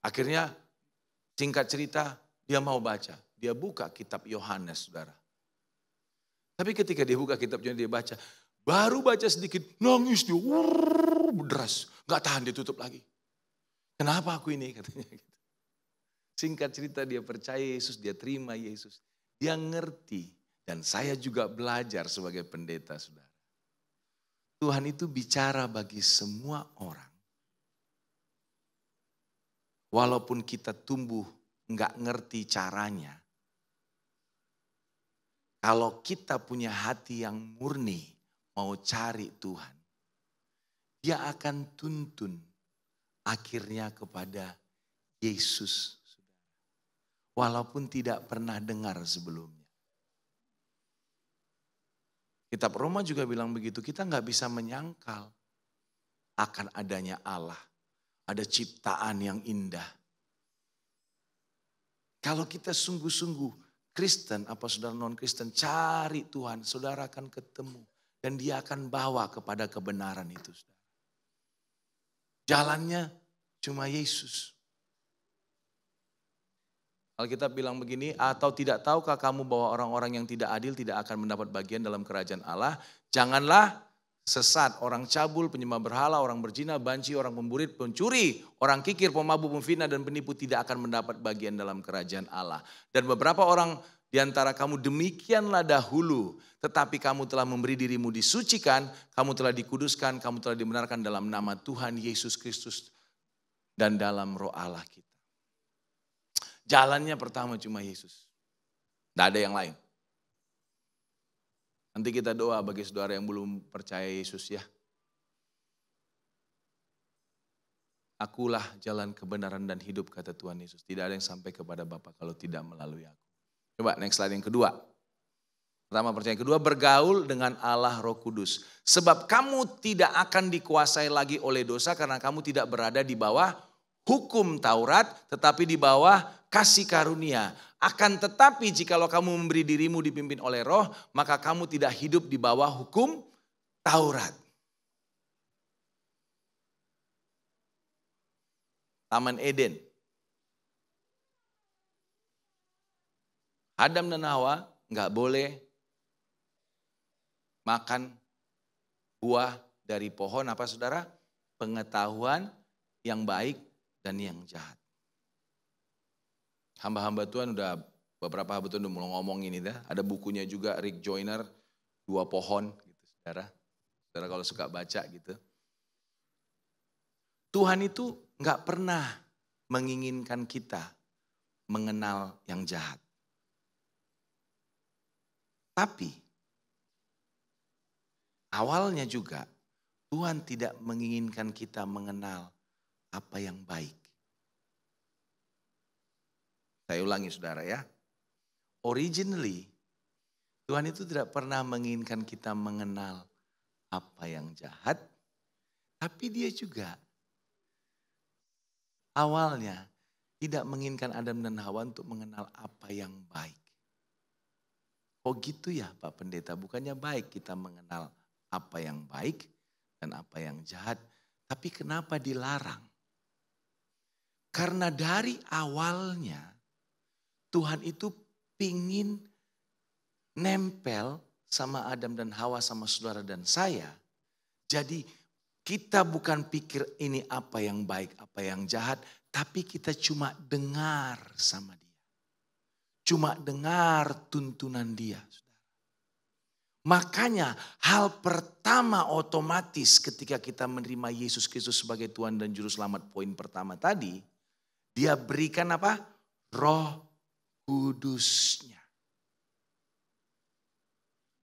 Akhirnya singkat cerita dia mau baca. Dia buka kitab Yohanes saudara. Tapi ketika dia buka kitabnya dia baca. Baru baca sedikit nangis dia. Deras. Gak tahan dia tutup lagi. Kenapa aku ini katanya gitu. Singkat cerita dia percaya Yesus. Dia terima Yesus. Dia ngerti. Dan saya juga belajar sebagai pendeta saudara. Tuhan itu bicara bagi semua orang. Walaupun kita tumbuh nggak ngerti caranya. Kalau kita punya hati yang murni mau cari Tuhan. Dia akan tuntun akhirnya kepada Yesus. Walaupun tidak pernah dengar sebelumnya. Kitab Roma juga bilang begitu, kita nggak bisa menyangkal akan adanya Allah. Ada ciptaan yang indah. Kalau kita sungguh-sungguh Kristen, apa saudara non-Kristen, cari Tuhan, saudara akan ketemu. Dan dia akan bawa kepada kebenaran itu. Jalannya cuma Yesus. Alkitab bilang begini, atau tidak tahukah kamu bahwa orang-orang yang tidak adil tidak akan mendapat bagian dalam kerajaan Allah? Janganlah sesat, orang cabul, penyembah berhala, orang berzina, banci, orang pemburit, pencuri, orang kikir, pemabuk, pemfitnah dan penipu tidak akan mendapat bagian dalam kerajaan Allah. Dan beberapa orang di antara kamu demikianlah dahulu, tetapi kamu telah memberi dirimu disucikan, kamu telah dikuduskan, kamu telah dibenarkan dalam nama Tuhan Yesus Kristus dan dalam roh Allah kita. Jalannya pertama cuma Yesus. Tidak ada yang lain. Nanti kita doa bagi saudara yang belum percaya Yesus ya. Akulah jalan kebenaran dan hidup kata Tuhan Yesus. Tidak ada yang sampai kepada Bapa kalau tidak melalui aku. Coba next slide yang kedua. Pertama percaya, yang kedua bergaul dengan Allah Roh Kudus. Sebab kamu tidak akan dikuasai lagi oleh dosa karena kamu tidak berada di bawah hukum Taurat tetapi di bawah kasih karunia. Akan tetapi jikalau kamu memberi dirimu dipimpin oleh Roh, maka kamu tidak hidup di bawah hukum Taurat. Taman Eden. Adam dan Hawa nggak boleh makan buah dari pohon apa saudara? Pengetahuan yang baik dan yang jahat. Hamba-hamba Tuhan udah beberapa hamba Tuhan udah mulai ngomong ini dah. Ada bukunya juga Rick Joyner, 2 pohon gitu saudara. Saudara kalau suka baca gitu. Tuhan itu nggak pernah menginginkan kita mengenal yang jahat. Tapi awalnya juga Tuhan tidak menginginkan kita mengenal apa yang baik. Saya ulangi saudara ya. Originally, Tuhan itu tidak pernah menginginkan kita mengenal apa yang jahat. Tapi dia juga awalnya tidak menginginkan Adam dan Hawa untuk mengenal apa yang baik. Oh gitu ya Pak Pendeta, bukannya baik kita mengenal apa yang baik dan apa yang jahat. Tapi kenapa dilarang? Karena dari awalnya Tuhan itu pingin nempel sama Adam dan Hawa, sama saudara dan saya. Jadi kita bukan pikir ini apa yang baik, apa yang jahat. Tapi kita cuma dengar sama dia. Cuma dengar tuntunan dia. Makanya hal pertama otomatis ketika kita menerima Yesus Kristus sebagai Tuhan dan Juru Selamat, poin pertama tadi. Dia berikan apa? Roh Kudusnya.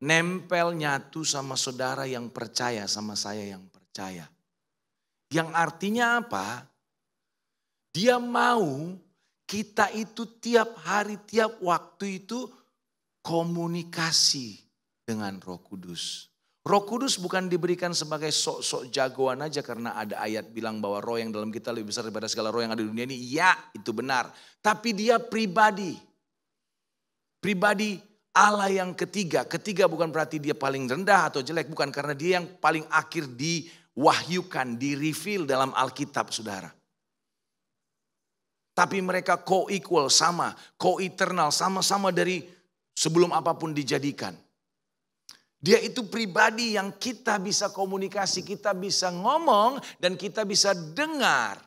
Nempel nyatu sama saudara yang percaya, sama saya yang percaya. Yang artinya apa? Dia mau kita itu tiap hari, tiap waktu itu komunikasi dengan Roh Kudus. Roh Kudus bukan diberikan sebagai sok-sok jagoan aja karena ada ayat bilang bahwa roh yang dalam kita lebih besar daripada segala roh yang ada di dunia ini. Ya, itu benar. Tapi dia pribadi. Pribadi Allah yang ketiga. Ketiga bukan berarti dia paling rendah atau jelek. Bukan, karena dia yang paling akhir diwahyukan, di-reveal dalam Alkitab, saudara. Tapi mereka co-equal, sama, co-eternal, sama-sama dari sebelum apapun dijadikan. Dia itu pribadi yang kita bisa komunikasi, kita bisa ngomong dan kita bisa dengar.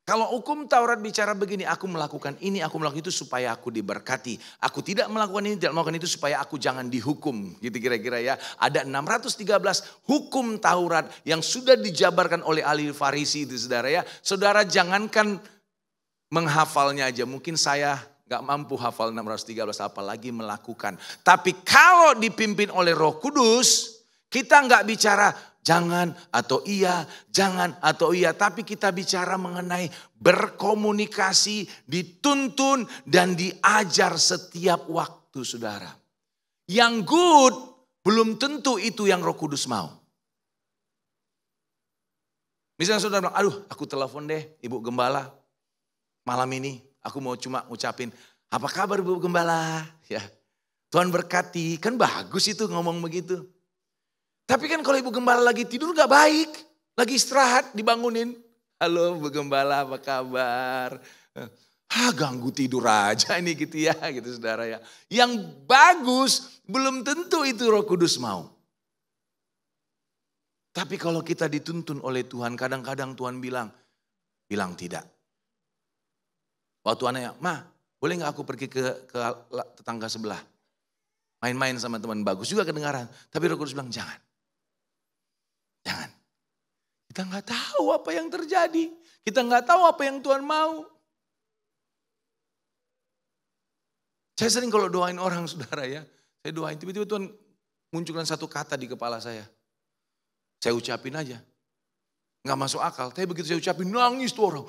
Kalau hukum Taurat bicara begini, aku melakukan ini, aku melakukan itu supaya aku diberkati. Aku tidak melakukan ini, tidak melakukan itu supaya aku jangan dihukum. Gitu kira-kira ya. Ada 613 hukum Taurat yang sudah dijabarkan oleh ahli Farisi itu saudara ya. Saudara jangankan menghafalnya aja, mungkin saya gak mampu hafal 613 apalagi melakukan. Tapi kalau dipimpin oleh Roh Kudus, kita gak bicara jangan atau iya, jangan atau iya. Tapi kita bicara mengenai berkomunikasi, dituntun dan diajar setiap waktu saudara. Yang good belum tentu itu yang Roh Kudus mau. Misalnya saudara bilang, aduh aku telepon deh Ibu Gembala malam ini. Aku mau cuma ngucapin, apa kabar Ibu Gembala? Ya, Tuhan berkati, kan bagus itu ngomong begitu. Tapi kan kalau Ibu Gembala lagi tidur gak baik. Lagi istirahat dibangunin. Halo Bu Gembala apa kabar? Ganggu tidur aja ini gitu ya. Gitu saudara ya. Yang bagus belum tentu itu Roh Kudus mau. Tapi kalau kita dituntun oleh Tuhan, kadang-kadang Tuhan bilang tidak. Waktu anaknya, Ma boleh gak aku pergi ke tetangga sebelah. Main-main sama teman, bagus juga kedengaran. Tapi Roh Kudus bilang jangan. Jangan. Kita gak tahu apa yang terjadi. Kita gak tahu apa yang Tuhan mau. Saya sering kalau doain orang saudara ya. Saya doain tiba-tiba Tuhan munculkan satu kata di kepala saya. Saya ucapin aja. Gak masuk akal. Tapi begitu saya ucapin nangis tuh orang.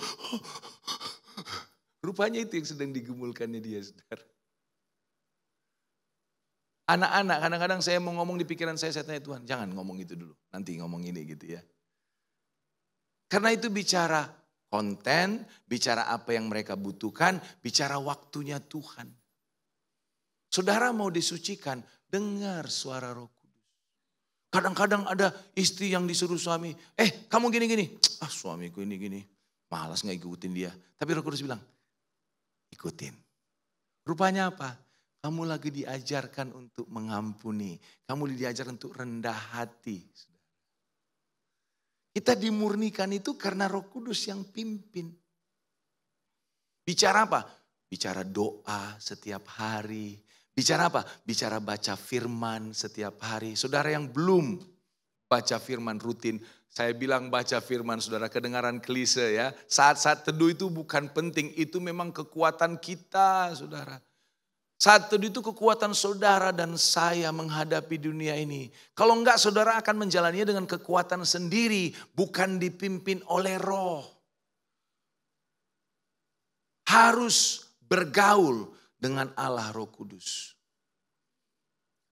Rupanya itu yang sedang digemulkannya dia saudara. Anak-anak kadang-kadang saya mau ngomong di pikiran saya tanya Tuhan jangan ngomong itu dulu. Nanti ngomong ini gitu ya. Karena itu bicara konten, bicara apa yang mereka butuhkan, bicara waktunya Tuhan. Saudara mau disucikan, dengar suara Roh Kudus. Kadang-kadang ada istri yang disuruh suami, kamu gini-gini. Suamiku ini gini, malas gak ikutin dia. Tapi Roh Kudus bilang, ikutin. Rupanya apa? Kamu lagi diajarkan untuk mengampuni. Kamu diajarkan untuk rendah hati. Kita dimurnikan itu karena Roh Kudus yang pimpin. Bicara apa? Bicara doa setiap hari. Bicara apa? Bicara baca firman setiap hari. Saudara yang belum baca firman rutin. Saya bilang baca firman saudara, kedengaran klise ya. Saat-saat teduh itu bukan penting. Itu memang kekuatan kita saudara. Saat teduh itu kekuatan saudara dan saya menghadapi dunia ini. Kalau enggak saudara akan menjalaninya dengan kekuatan sendiri. Bukan dipimpin oleh roh. harus bergaul dengan Allah Roh Kudus.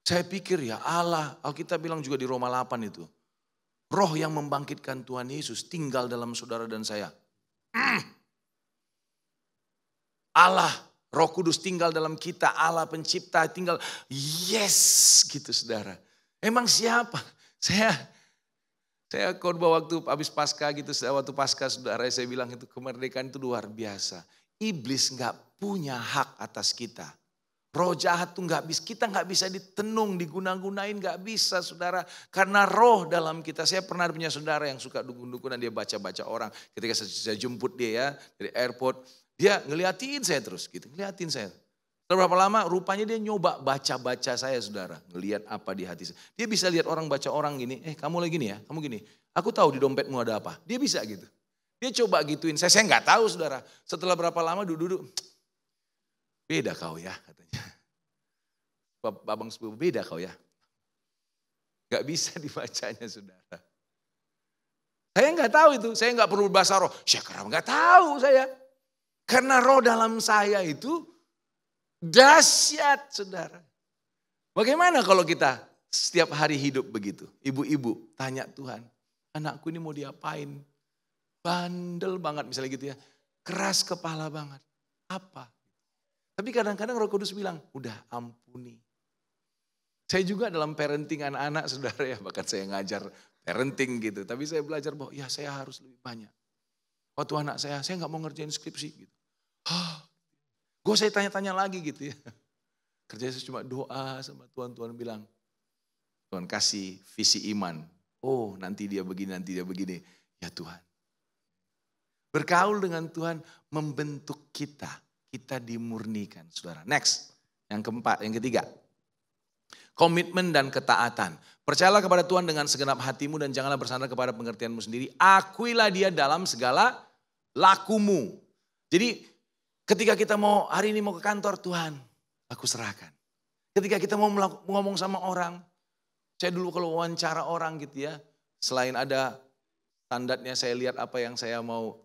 Saya pikir ya Allah, Alkitab bilang juga di Roma 8 itu. Roh yang membangkitkan Tuhan Yesus tinggal dalam saudara dan saya. Allah, Roh Kudus tinggal dalam kita, Allah pencipta tinggal. Yes, gitu saudara. Emang siapa? Saya khotbah waktu habis Paskah gitu, waktu Paskah saudara saya bilang itu kemerdekaan itu luar biasa. Iblis gak punya hak atas kita. Roh jahat tuh kita nggak bisa ditenung, diguna-gunain nggak bisa saudara. Karena roh dalam kita, saya pernah punya saudara yang suka dukun-dukunan, dia baca-baca orang. Ketika saya jemput dia ya dari airport, dia ngeliatin saya terus gitu, ngeliatin saya. Berapa lama rupanya dia nyoba baca-baca saya saudara. Ngeliat apa di hati saya. Dia bisa lihat orang baca orang gini, kamu lagi gini ya, kamu gini. Aku tahu di dompetmu ada apa. Dia bisa gitu. Dia coba gituin saya nggak tahu saudara. Setelah berapa lama duduk-duduk, beda kau ya katanya. Babang sepupu beda kau ya. Gak bisa dibacanya saudara. Saya nggak tahu itu, saya nggak perlu bahasa roh. Syakram nggak tahu saya. Karena roh dalam saya itu dahsyat saudara. Bagaimana kalau kita setiap hari hidup begitu? Ibu-ibu tanya Tuhan, anakku ini mau diapain? Bandel banget misalnya gitu ya. Keras kepala banget. Apa? Tapi kadang-kadang Roh Kudus bilang, udah ampuni. Saya juga dalam parenting anak-anak saudara ya. Bahkan saya ngajar parenting gitu. Tapi saya belajar bahwa ya saya harus lebih banyak. Waktu anak saya gak mau ngerjain skripsi gitu. Gue saya tanya-tanya lagi gitu ya. Kerjanya saya cuma doa sama Tuhan. Tuhan bilang, Tuhan kasih visi iman. Oh nanti dia begini, nanti dia begini. Ya Tuhan. Bergaul dengan Tuhan membentuk kita. Kita dimurnikan saudara. Next, yang keempat, yang ketiga. Komitmen dan ketaatan. Percayalah kepada Tuhan dengan segenap hatimu dan janganlah bersandar kepada pengertianmu sendiri. Akuilah dia dalam segala lakumu. Jadi ketika kita mau hari ini mau ke kantor, Tuhan aku serahkan. Ketika kita mau ngomong sama orang. Saya dulu kalau wawancara orang gitu ya. Selain ada standarnya saya lihat apa yang saya mau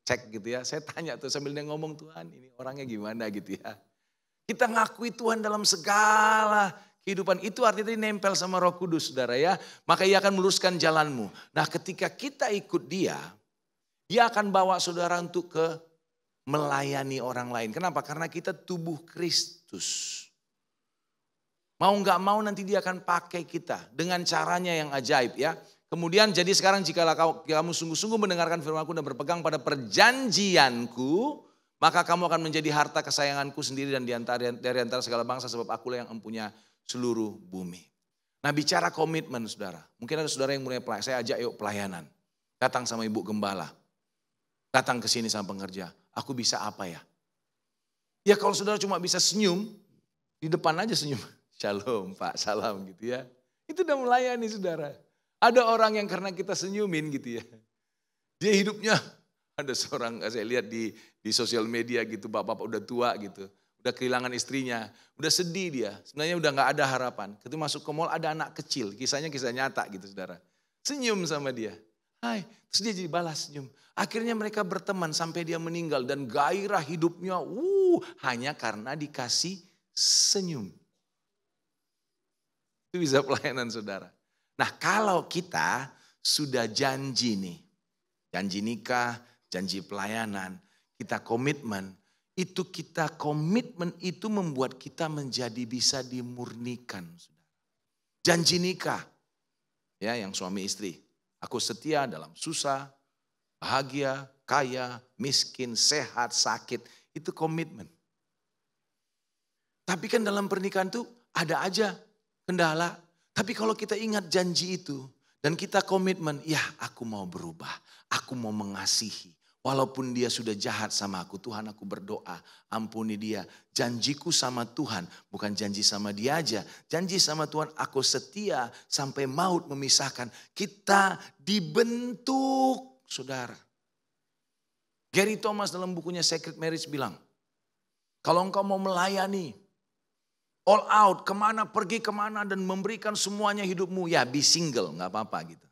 cek gitu ya. Saya tanya tuh sambil dia ngomong, Tuhan ini orangnya gimana gitu ya. Kita ngakui Tuhan dalam segala kehidupan. Itu artinya nempel sama Roh Kudus saudara ya. Maka ia akan meluruskan jalanmu. Nah ketika kita ikut dia akan bawa saudara untuk melayani orang lain. Kenapa? Karena kita tubuh Kristus. Mau gak mau nanti dia akan pakai kita dengan caranya yang ajaib ya. Kemudian jadi sekarang jika kamu sungguh-sungguh mendengarkan firman-Ku dan berpegang pada perjanjianku, maka kamu akan menjadi harta kesayanganku sendiri dan dari antara segala bangsa sebab akulah yang empunya seluruh bumi. Nah bicara komitmen saudara. Mungkin ada saudara yang mulai pelayanan. Saya ajak yuk pelayanan. Datang sama ibu gembala. Datang ke sini sama pengerja. Aku bisa apa ya? Ya kalau saudara cuma bisa senyum. Di depan aja senyum. Shalom Pak, salam gitu ya. Itu udah melayani saudara. Ada orang yang karena kita senyumin gitu ya. Dia hidupnya, ada seorang saya lihat di sosial media gitu, bapak-bapak udah tua gitu. Udah kehilangan istrinya, udah sedih dia. Sebenarnya udah gak ada harapan. Ketika masuk ke mall ada anak kecil, kisahnya kisah nyata gitu saudara. Senyum sama dia. Hai, terus dia jadi balas senyum. Akhirnya mereka berteman sampai dia meninggal. Dan gairah hidupnya hanya karena dikasih senyum. Itu bisa pelayanan saudara. Nah kalau kita sudah janji nih, janji nikah, janji pelayanan, kita komitmen, komitmen itu membuat kita menjadi bisa dimurnikan. Janji nikah, ya yang suami istri, aku setia dalam susah, bahagia, kaya, miskin, sehat, sakit, itu komitmen. Tapi kan dalam pernikahan tuh ada aja kendala. Tapi kalau kita ingat janji itu dan kita komitmen, ya aku mau berubah, aku mau mengasihi. Walaupun dia sudah jahat sama aku, Tuhan aku berdoa, ampuni dia. Janjiku sama Tuhan, bukan janji sama dia aja. Janji sama Tuhan, aku setia sampai maut memisahkan. Kita dibentuk, saudara. Gary Thomas dalam bukunya Sacred Marriage bilang, kalau engkau mau melayani, all out, pergi kemana dan memberikan semuanya hidupmu. Ya be single, gak apa-apa gitu.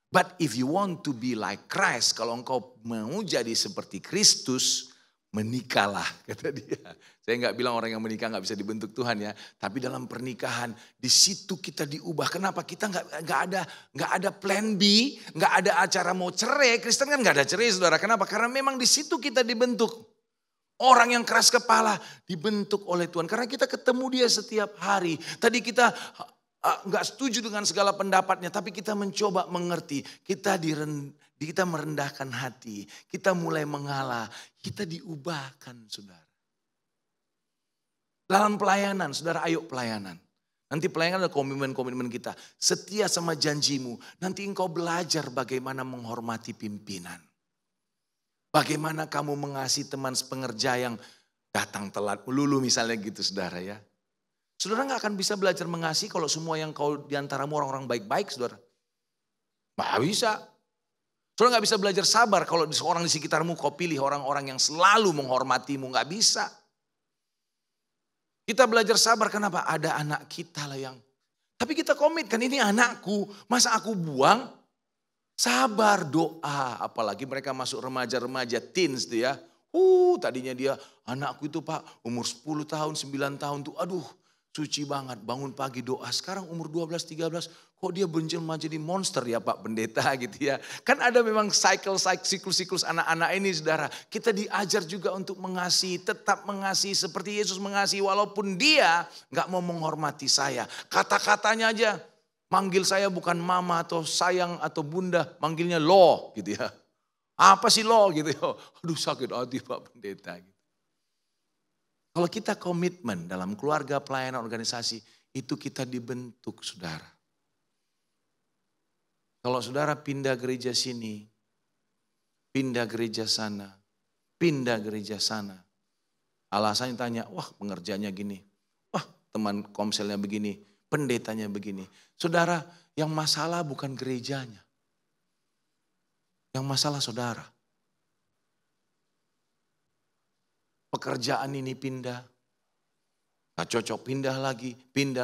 But if you want to be like Christ, kalau engkau mau jadi seperti Kristus, menikahlah, kata dia. Saya nggak bilang orang yang menikah nggak bisa dibentuk Tuhan ya. Tapi dalam pernikahan, di situ kita diubah. Kenapa? Kita nggak ada plan B, nggak ada acara mau cerai. Kristen kan nggak ada cerai, saudara. Kenapa? Karena memang di situ kita dibentuk. Orang yang keras kepala dibentuk oleh Tuhan. Karena kita ketemu dia setiap hari. Tadi kita nggak setuju dengan segala pendapatnya, tapi kita mencoba mengerti. Kita merendahkan hati, kita mulai mengalah, kita diubahkan, saudara. Dalam pelayanan, saudara, ayo pelayanan. Nanti pelayanan ada komitmen-komitmen kita. Setia sama janjimu, nanti engkau belajar bagaimana menghormati pimpinan. Bagaimana kamu mengasihi teman sepengerja yang datang telat melulu misalnya gitu, saudara ya. Saudara gak akan bisa belajar mengasihi kalau semua yang kau diantaramu orang-orang baik-baik, saudara. Gak bisa. Saudara gak bisa belajar sabar kalau orang di sekitarmu kau pilih orang-orang yang selalu menghormatimu. Gak bisa. Kita belajar sabar, kenapa? Ada anak kita lah yang. Tapi kita komitkan, ini anakku, masa aku buang? Sabar, doa. Apalagi mereka masuk remaja-remaja, teens tuh ya. Tadinya dia, anakku itu Pak umur 10 tahun, 9 tahun tuh, aduh. Suci banget, bangun pagi doa. Sekarang umur 12, 13, kok dia menjelma jadi monster ya Pak Pendeta gitu ya. Kan ada memang siklus anak-anak ini, saudara. Kita diajar juga untuk mengasihi, tetap mengasihi seperti Yesus mengasihi. Walaupun dia gak mau menghormati saya. Kata-katanya aja, manggil saya bukan mama atau sayang atau bunda, manggilnya lo gitu ya. Apa sih lo gitu ya. Aduh sakit hati Pak Pendeta gitu. Kalau kita komitmen dalam keluarga, pelayanan, organisasi, itu kita dibentuk, saudara. Kalau saudara pindah gereja sini, pindah gereja sana, pindah gereja sana. Alasannya tanya, wah pengerjanya gini, wah teman komselnya begini, pendetanya begini. Saudara, yang masalah bukan gerejanya. Yang masalah saudara. Pekerjaan ini pindah, gak cocok, pindah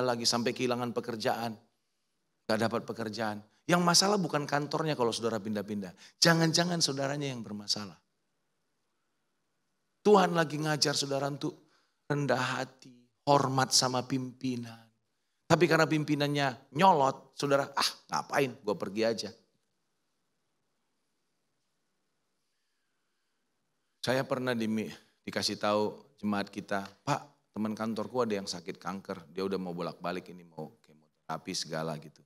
lagi sampai kehilangan pekerjaan, gak dapat pekerjaan. Yang masalah bukan kantornya kalau saudara pindah-pindah, jangan-jangan saudaranya yang bermasalah. Tuhan lagi ngajar saudara untuk rendah hati, hormat sama pimpinan. Tapi karena pimpinannya nyolot, saudara, ngapain, gue pergi aja. Saya pernah dikasih tahu jemaat kita, Pak teman kantorku ada yang sakit kanker, dia udah mau bolak-balik ini, mau kemoterapi segala gitu.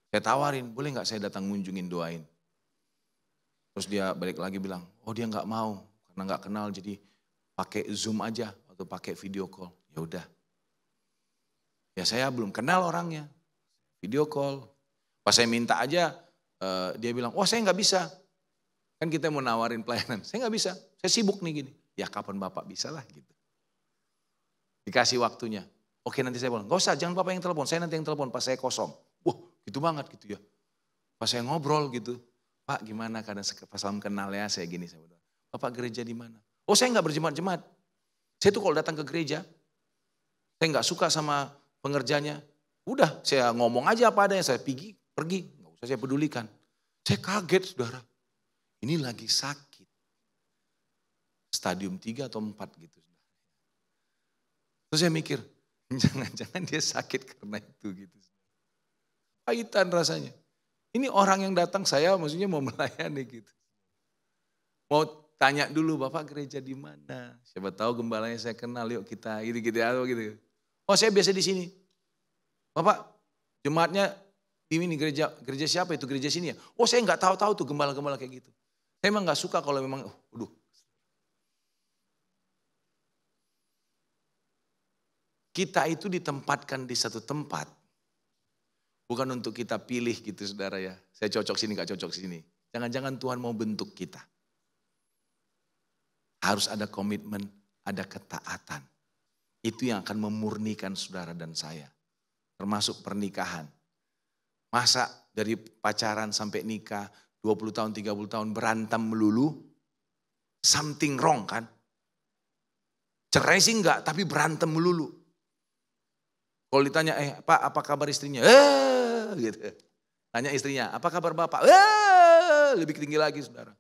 Saya tawarin, boleh gak saya datang ngunjungin, doain. Terus dia balik lagi bilang, oh dia gak mau, karena gak kenal jadi pakai Zoom aja atau pakai video call. Ya udah. Ya saya belum kenal orangnya, video call. Pas saya minta aja, dia bilang, oh saya gak bisa. Kan kita mau nawarin pelayanan, saya gak bisa, saya sibuk nih gini. Ya kapan Bapak bisa lah gitu. Dikasih waktunya. Oke nanti saya bilang, gak usah jangan Bapak yang telepon, saya nanti yang telepon pas saya kosong. Wah gitu banget gitu ya. Pas saya ngobrol gitu, Pak gimana karena pas salam kenal ya saya gini. Saya bilang, Bapak gereja di mana? Oh saya gak berjemaat-jemaat. Saya tuh kalau datang ke gereja, saya gak suka sama pengerjanya. Udah saya ngomong aja apa adanya, saya pergi. Gak usah saya pedulikan. Saya kaget saudara. Ini lagi sakit. Stadium 3 atau 4 gitu. Terus saya mikir, jangan-jangan dia sakit karena itu gitu. Pahitan rasanya. Ini orang yang datang saya maksudnya mau melayani gitu. Mau tanya dulu Bapak gereja di mana? Siapa tahu gembalanya saya kenal, yuk kita gitu. Oh saya biasa di sini. Bapak jemaatnya di ini gereja siapa itu gereja sini ya? Oh saya nggak tahu tuh gembala-gembala kayak gitu. Saya emang nggak suka kalau memang, kita itu ditempatkan di satu tempat. Bukan untuk kita pilih gitu saudara ya. Saya cocok sini gak cocok sini. Jangan-jangan Tuhan mau bentuk kita. Harus ada komitmen, ada ketaatan. Itu yang akan memurnikan saudara dan saya. Termasuk pernikahan. Masa dari pacaran sampai nikah 20 tahun, 30 tahun berantem melulu. Something wrong kan. Cerai sih enggak tapi berantem melulu. Kalau ditanya, Pak apa kabar istrinya? Gitu. Tanya istrinya, apa kabar Bapak? Lebih tinggi lagi saudara.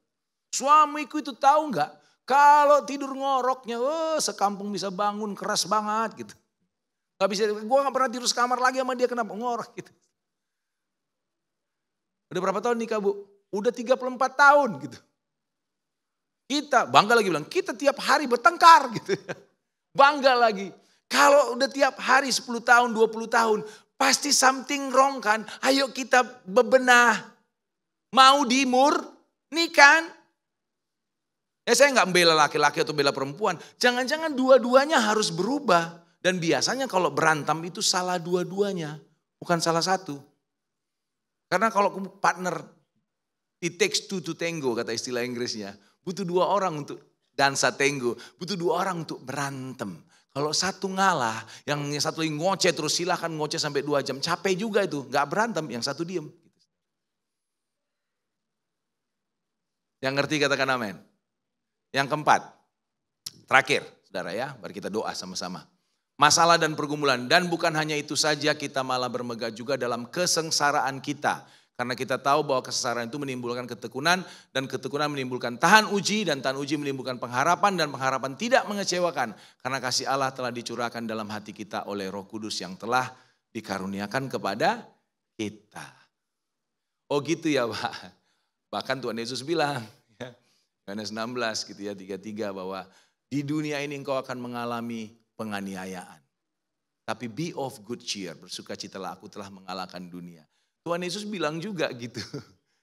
Suamiku itu tahu enggak? Kalau tidur ngoroknya, sekampung bisa bangun keras banget gitu. Gak bisa, gue gak pernah tidur sekamar lagi sama dia, kenapa ngorok gitu. Udah berapa tahun nikah Bu? Udah 34 tahun gitu. Kita, bangga lagi bilang, kita tiap hari bertengkar gitu. Bangga lagi. Kalau udah tiap hari 10 tahun, 20 tahun, pasti something wrong kan. Ayo kita bebenah. Mau dimurnikan. Ya saya nggak membela laki-laki atau bela perempuan. Jangan-jangan dua-duanya harus berubah. Dan biasanya kalau berantem itu salah dua-duanya. Bukan salah satu. Karena kalau partner, it takes two to tango kata istilah Inggrisnya. Butuh 2 orang untuk dansa tango. Butuh 2 orang untuk berantem. Kalau satu ngalah, yang satu lagi ngoceh terus silahkan ngoceh sampai 2 jam. Capek juga itu, gak berantem, yang satu diem. Yang ngerti katakan amin. Yang keempat, terakhir saudara ya, mari kita doa sama-sama. Masalah dan pergumulan, dan bukan hanya itu saja, kita malah bermegah juga dalam kesengsaraan kita. Karena kita tahu bahwa kesengsaraan itu menimbulkan ketekunan, dan ketekunan menimbulkan tahan uji, dan tahan uji menimbulkan pengharapan, dan pengharapan tidak mengecewakan. Karena kasih Allah telah dicurahkan dalam hati kita oleh Roh Kudus yang telah dikaruniakan kepada kita. Oh gitu ya Pak. Bahkan Tuhan Yesus bilang, Yohanes 16 gitu ya, 33 bahwa di dunia ini engkau akan mengalami penganiayaan. Tapi be of good cheer, bersukacitalah, aku telah mengalahkan dunia. Tuhan Yesus bilang juga gitu.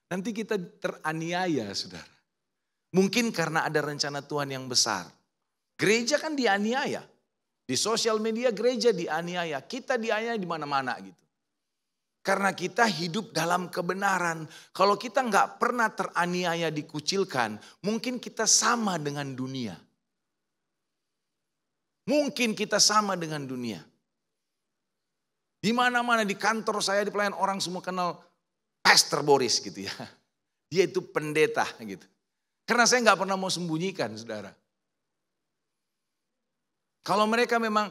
Nanti kita teraniaya saudara. Mungkin karena ada rencana Tuhan yang besar. Gereja kan dianiaya. Di sosial media gereja dianiaya. Kita dianiaya di mana-mana gitu. Karena kita hidup dalam kebenaran. Kalau kita nggak pernah teraniaya dikucilkan, mungkin kita sama dengan dunia. Mungkin kita sama dengan dunia. Di mana-mana di kantor saya, di pelayan orang semua kenal Pastor Boris gitu ya. Dia itu pendeta gitu. Karena saya nggak pernah mau sembunyikan saudara. Kalau mereka memang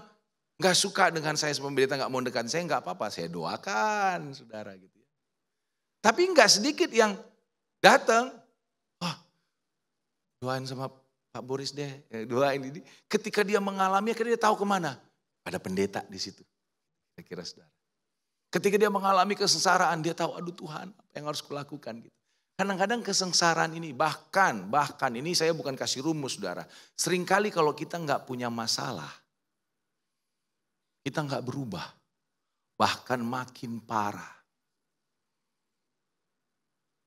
nggak suka dengan saya sebagai pendeta, nggak mau dekat saya, nggak apa-apa, saya doakan saudara gitu ya. Tapi nggak sedikit yang datang, doain sama Pak Boris deh, doain ini. Ketika dia mengalami, akhirnya dia tahu kemana. Ada pendeta di situ. Saya kira saudara. Ketika dia mengalami kesengsaraan, dia tahu, aduh Tuhan, apa yang harus kulakukan gitu. Kadang-kadang kesengsaraan ini, bahkan ini saya bukan kasih rumus saudara. Seringkali kalau kita nggak punya masalah, kita nggak berubah. Bahkan makin parah.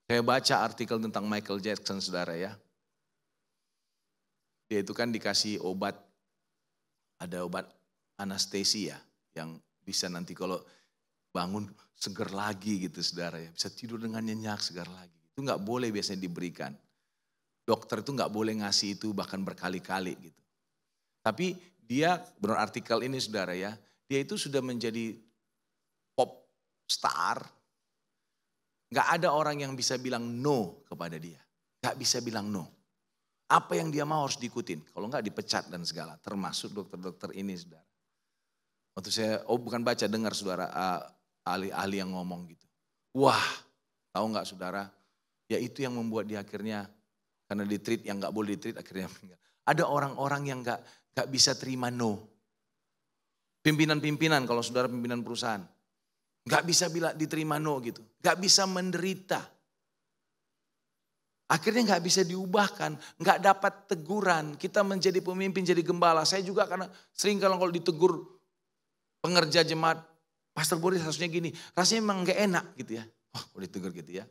Saya baca artikel tentang Michael Jackson saudara ya. Dia itu kan dikasih obat, ada obat anestesia yang bisa nanti kalau bangun segar lagi gitu saudara ya. Bisa tidur dengan nyenyak segar lagi. Itu nggak boleh biasanya diberikan. Dokter itu nggak boleh ngasih itu bahkan berkali-kali gitu. Tapi dia, benar artikel ini saudara ya, dia itu sudah menjadi pop star. Nggak ada orang yang bisa bilang no kepada dia. Nggak bisa bilang no. Apa yang dia mau harus diikutin. Kalau nggak dipecat dan segala. Termasuk dokter-dokter ini saudara. Waktu saya, bukan baca, dengar saudara, ahli-ahli yang ngomong gitu. Wah, tahu nggak saudara? Ya itu yang membuat dia akhirnya, karena ditreat yang nggak boleh ditreat akhirnya meninggal. Ada orang-orang yang nggak bisa terima no. Pimpinan-pimpinan, kalau saudara pimpinan perusahaan, nggak bisa bilang diterima no gitu. Nggak bisa menderita. Akhirnya nggak bisa diubahkan, nggak dapat teguran. Kita menjadi pemimpin, jadi gembala. Saya juga karena sering kalau ditegur pengerja jemaat, Pastor Boris harusnya gini, rasanya memang gak enak gitu ya. Boleh tegur gitu ya.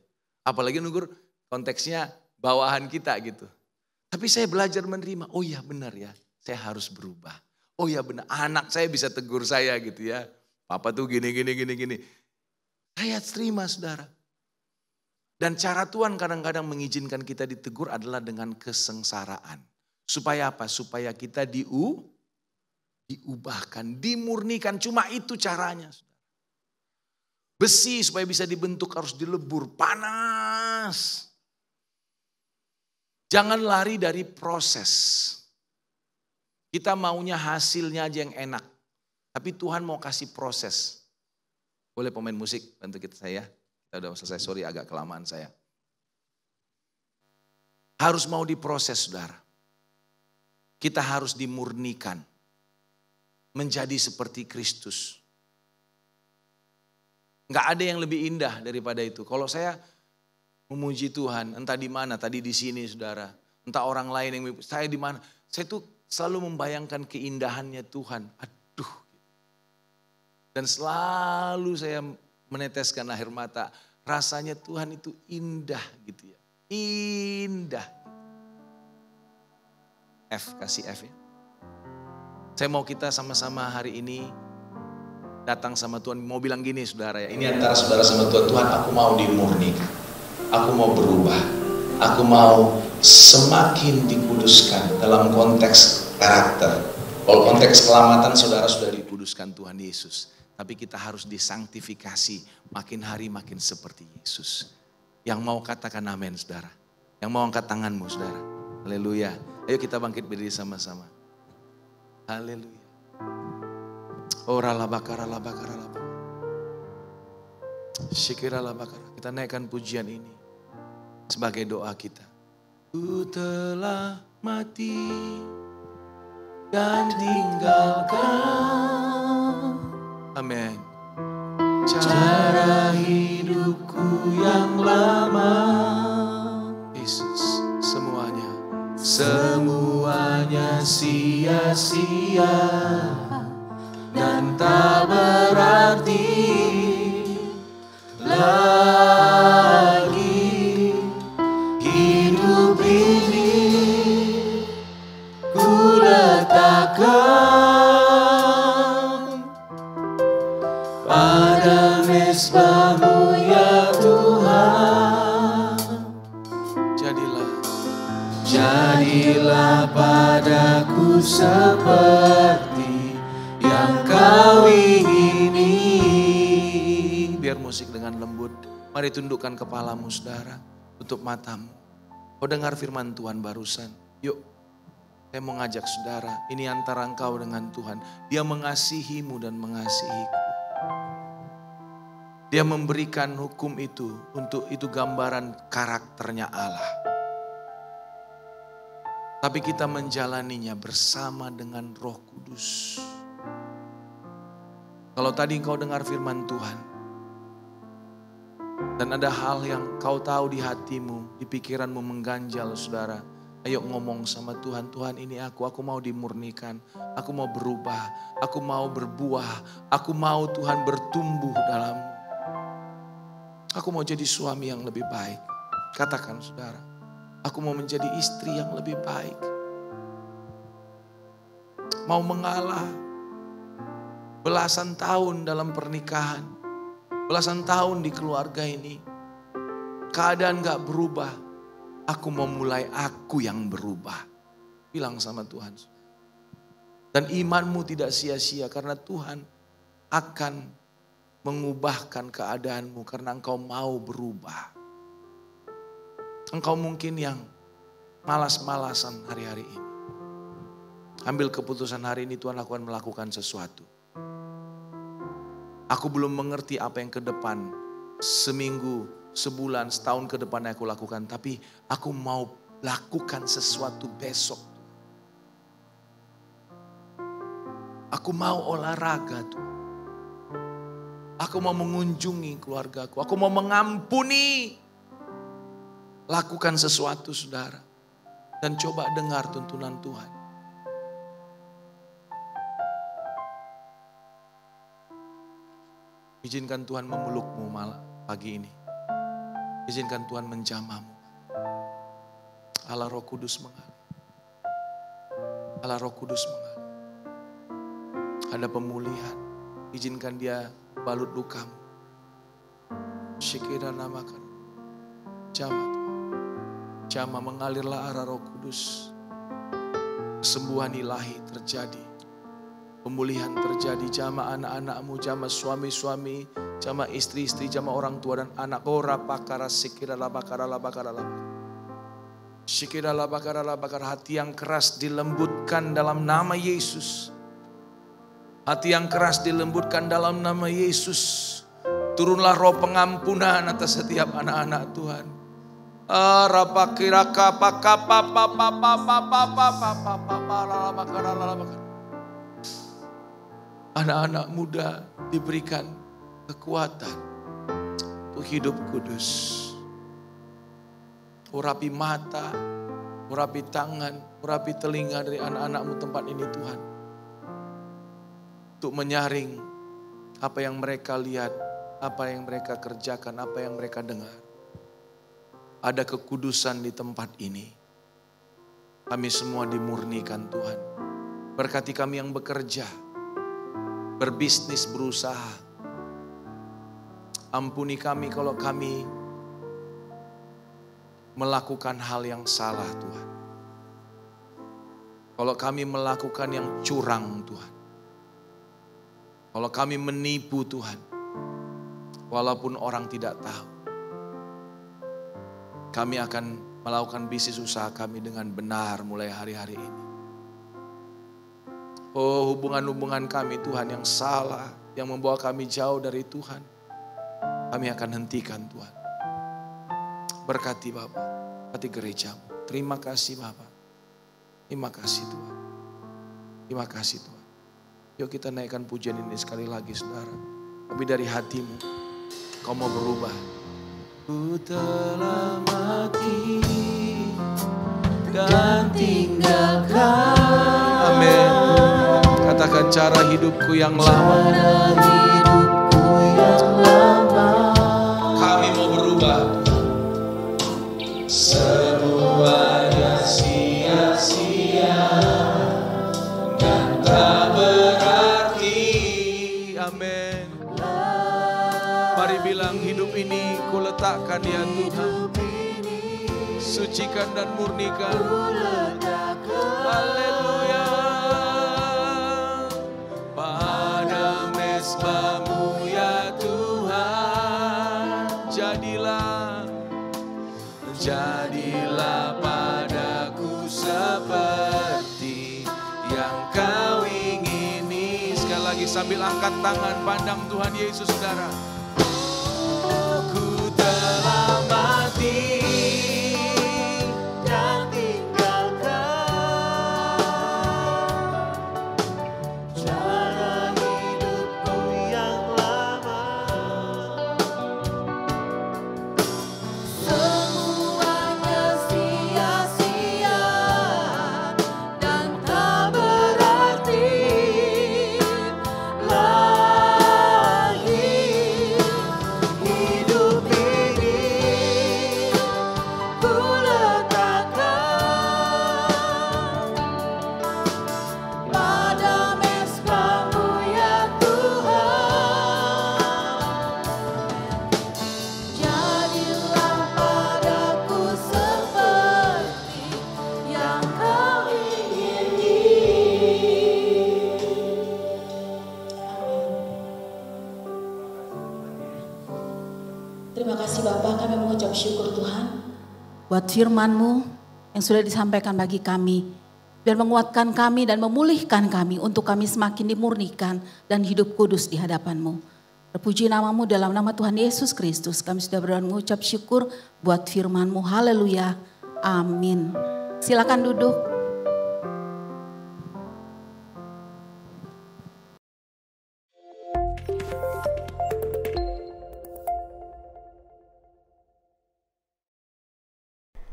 Apalagi negur konteksnya bawahan kita gitu. Tapi saya belajar menerima, oh iya benar ya, saya harus berubah. Oh iya benar, anak saya bisa tegur saya gitu ya. Papa tuh gini. Saya terima saudara. Dan cara Tuhan kadang-kadang mengizinkan kita ditegur adalah dengan kesengsaraan. Supaya apa? Supaya kita diubahkan, dimurnikan. Cuma itu caranya. Besi supaya bisa dibentuk harus dilebur, panas. Jangan lari dari proses. Kita maunya hasilnya aja yang enak. Tapi Tuhan mau kasih proses. Boleh pemain musik bantu saya? Kita udah selesai, sorry agak kelamaan saya. Harus mau diproses saudara. Kita harus dimurnikan. Menjadi seperti Kristus. Nggak ada yang lebih indah daripada itu. Kalau saya memuji Tuhan, entah di mana, tadi di sini saudara. Entah orang lain yang saya di mana. Saya tuh selalu membayangkan keindahannya Tuhan. Aduh. Dan selalu saya meneteskan air mata. Rasanya Tuhan itu indah gitu ya. Indah. F, kasih F ya. Saya mau kita sama-sama hari ini datang sama Tuhan. Mau bilang gini saudara ya. Ini antara saudara sama Tuhan. Tuhan, aku mau dimurnikan. Aku mau berubah. Aku mau semakin dikuduskan dalam konteks karakter. Kalau konteks keselamatan saudara sudah dikuduskan Tuhan Yesus. Tapi kita harus disanktifikasi. Makin hari makin seperti Yesus. Yang mau katakan amin saudara. Yang mau angkat tanganmu saudara. Haleluya. Ayo kita bangkit berdiri sama-sama. Haleluya. Ora labakara labakara labakara. Syikira labakara. Kita naikkan pujian ini sebagai doa kita. Ku telah mati dan tinggalkan. Amin. Cara hidupku yang lama. Yesus, semuanya sia-sia dan tak berarti lagi. Hidup ini ku letakkan pada mezbah-Mu ya Tuhan. Jadilah padaku seperti yang Kau ingini. Biar musik dengan lembut. Mari tundukkan kepalamu saudara. Tutup matamu. Kau dengar firman Tuhan barusan. Yuk. Saya mau ngajak saudara. Ini antara engkau dengan Tuhan. Dia mengasihimu dan mengasihiku. Dia memberikan hukum itu. Untuk itu gambaran karakternya Allah. Tapi kita menjalaninya bersama dengan Roh Kudus. Kalau tadi engkau dengar firman Tuhan. Dan ada hal yang kau tahu di hatimu, di pikiranmu mengganjal saudara. Ayo ngomong sama Tuhan, Tuhan ini aku mau dimurnikan. Aku mau berubah, aku mau berbuah. Aku mau Tuhan bertumbuh dalam. Aku mau jadi suami yang lebih baik. Katakan saudara. Aku mau menjadi istri yang lebih baik. Mau mengalah belasan tahun dalam pernikahan. Belasan tahun di keluarga ini. Keadaan gak berubah. Aku mau mulai aku yang berubah. Bilang sama Tuhan. Dan imanmu tidak sia-sia karena Tuhan akan mengubahkan keadaanmu karena engkau mau berubah. Engkau mungkin yang malas-malasan hari-hari ini. Ambil keputusan hari ini Tuhan akan melakukan sesuatu. Aku belum mengerti apa yang ke depan. Seminggu, sebulan, setahun ke depan aku lakukan. Tapi aku mau lakukan sesuatu besok. Aku mau olahraga Tuhan. Aku mau mengunjungi keluargaku. Aku mau mengampuni. Lakukan sesuatu saudara. Dan coba dengar tuntunan Tuhan. Izinkan Tuhan memelukmu malam pagi ini. Izinkan Tuhan menjamahmu. Allah Roh Kudus mengalir. Allah Roh Kudus mengalir. Ada pemulihan. Izinkan dia balut lukamu. Syikira namakan. Jamah. Jamah mengalirlah arah Roh Kudus. Kesembuhan ilahi terjadi. Pemulihan terjadi. Jamah anak-anakmu, jamah suami-suami, jamah istri-istri, jamah orang tua dan anak. Ora pakara sikira labakara labakara labakara. Sikira labakara labakara. Hati yang keras dilembutkan dalam nama Yesus. Hati yang keras dilembutkan dalam nama Yesus. Turunlah roh pengampunan atas setiap anak-anak Tuhan. Anak-anak muda diberikan kekuatan untuk hidup kudus. Urapi mata, urapi tangan, urapi telinga dari anak-anak-Mu tempat ini Tuhan. Untuk menyaring apa yang mereka lihat, apa yang mereka kerjakan, apa yang mereka dengar. Ada kekudusan di tempat ini. Kami semua dimurnikan Tuhan. Berkati kami yang bekerja, berbisnis, berusaha. Ampuni kami kalau kami melakukan hal yang salah Tuhan. Kalau kami melakukan yang curang Tuhan. Kalau kami menipu Tuhan. Walaupun orang tidak tahu. Kami akan melakukan bisnis usaha kami dengan benar mulai hari-hari ini. Oh, hubungan-hubungan kami Tuhan yang salah, yang membawa kami jauh dari Tuhan. Kami akan hentikan Tuhan. Berkati Bapak, berkati gereja-Mu. Terima kasih Bapak. Terima kasih Tuhan. Terima kasih Tuhan. Yuk kita naikkan pujian ini sekali lagi saudara. Tapi dari hatimu, kau mau berubah. Ku telah mati dan tinggalkan. Amin. Katakan cara hidupku yang lama. Kami mau berubah. Semuanya sia-sia dan tak berarti. Amin. Mari bilang hidup ini ku letakkan ya Tuhan. Sucikan dan murnikan. Haleluya. Pada mesbah-Mu ya Tuhan. Jadilah padaku seperti yang Kau ingini. Sekali lagi sambil angkat tangan pandang Tuhan Yesus saudara. Ku telah mati dan tinggalkan cara hidupku yang lama. Semuanya sia-sia dan tak berarti lagi. Hidup ini ku letakkan pada mesbah-Mu ya Tuhan. Jadilah padaku seperti yang Kau ingini. Terima kasih Bapak, kami mengucap syukur Tuhan buat firman-Mu yang sudah disampaikan bagi kami. Biar menguatkan kami dan memulihkan kami untuk kami semakin dimurnikan dan hidup kudus di hadapan-Mu. Terpuji nama-Mu dalam nama Tuhan Yesus Kristus. Kami sudah berdoa mengucap syukur buat firman-Mu. Haleluya. Amin. Silakan duduk.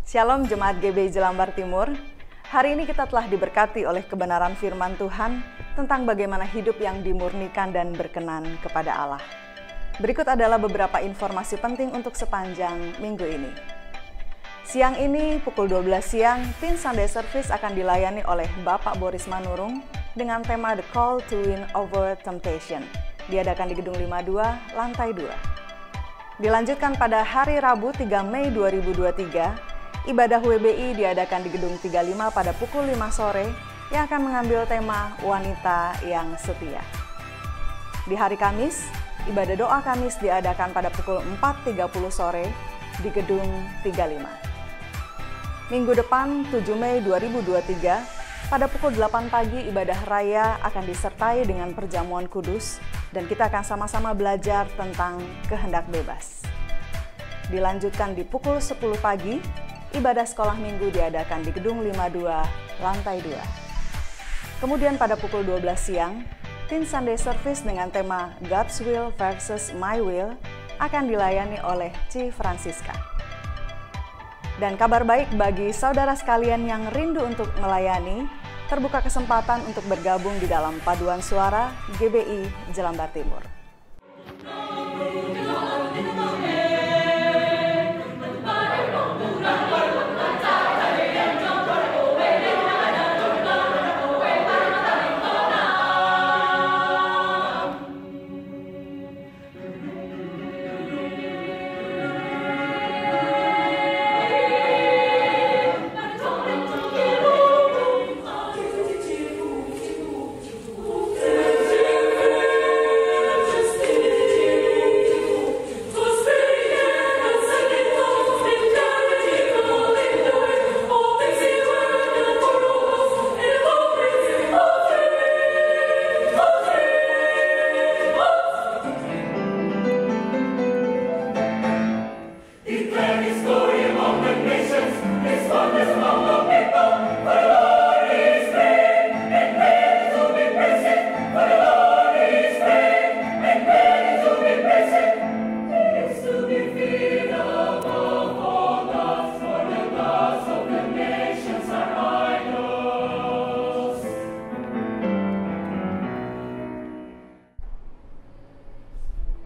Shalom Jemaat GBI Jelambar Timur. Hari ini kita telah diberkati oleh kebenaran firman Tuhan tentang bagaimana hidup yang dimurnikan dan berkenan kepada Allah. Berikut adalah beberapa informasi penting untuk sepanjang minggu ini. Siang ini pukul 12 siang, Teen Sunday Service akan dilayani oleh Bapak Boris Manurung dengan tema The Call to Win Over Temptation. Diadakan di Gedung 52, lantai 2. Dilanjutkan pada hari Rabu 3 Mei 2023, ibadah WBI diadakan di Gedung 35 pada pukul 5 sore yang akan mengambil tema Wanita yang Setia. Di hari Kamis, ibadah doa Kamis diadakan pada pukul 4.30 sore di Gedung 35. Minggu depan 7 Mei 2023, pada pukul 8 pagi ibadah raya akan disertai dengan perjamuan kudus dan kita akan sama-sama belajar tentang kehendak bebas. dilanjutkan di pukul 10 pagi. Ibadah sekolah minggu diadakan di Gedung 52, lantai 2. Kemudian pada pukul 12 siang, Teen Sunday Service dengan tema God's Will versus My Will akan dilayani oleh Ci Francisca. Dan kabar baik bagi saudara sekalian yang rindu untuk melayani, terbuka kesempatan untuk bergabung di dalam paduan suara GBI Jelambar Timur.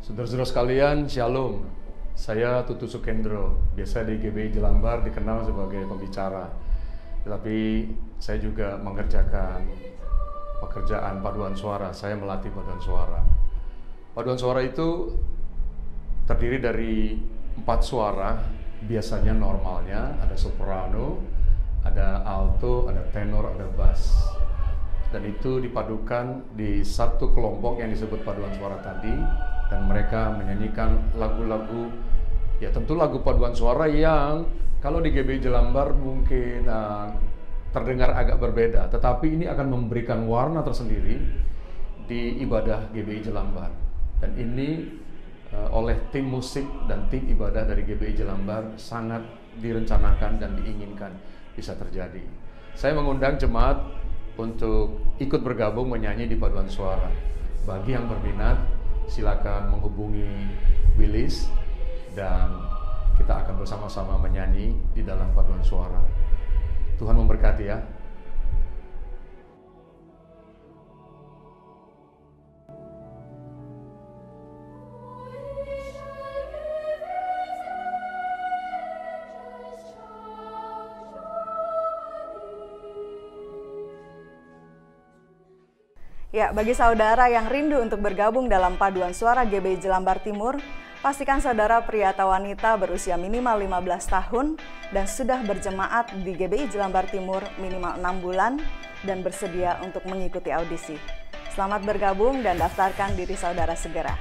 Saudara-saudara sekalian, Shalom. Saya Tutu Sukendro, biasa di GBI Jelambar dikenal sebagai pembicara. Tetapi saya juga mengerjakan pekerjaan paduan suara, saya melatih paduan suara. Paduan suara itu terdiri dari 4 suara, biasanya normalnya ada soprano, ada alto, ada tenor, ada bass. Dan itu dipadukan di satu kelompok yang disebut paduan suara tadi, dan mereka menyanyikan lagu-lagu, ya tentu lagu paduan suara yang kalau di GBI Jelambar mungkin terdengar agak berbeda, tetapi ini akan memberikan warna tersendiri di ibadah GBI Jelambar. Dan ini oleh tim musik dan tim ibadah dari GBI Jelambar sangat direncanakan dan diinginkan bisa terjadi. Saya mengundang jemaat untuk ikut bergabung menyanyi di paduan suara. Bagi yang berminat, silakan menghubungi Willis dan kita akan bersama-sama menyanyi di dalam paduan suara. Tuhan memberkati ya. Ya, bagi saudara yang rindu untuk bergabung dalam paduan suara GBI Jelambar Timur, pastikan saudara pria atau wanita berusia minimal 15 tahun dan sudah berjemaat di GBI Jelambar Timur minimal 6 bulan dan bersedia untuk mengikuti audisi. Selamat bergabung dan daftarkan diri saudara segera.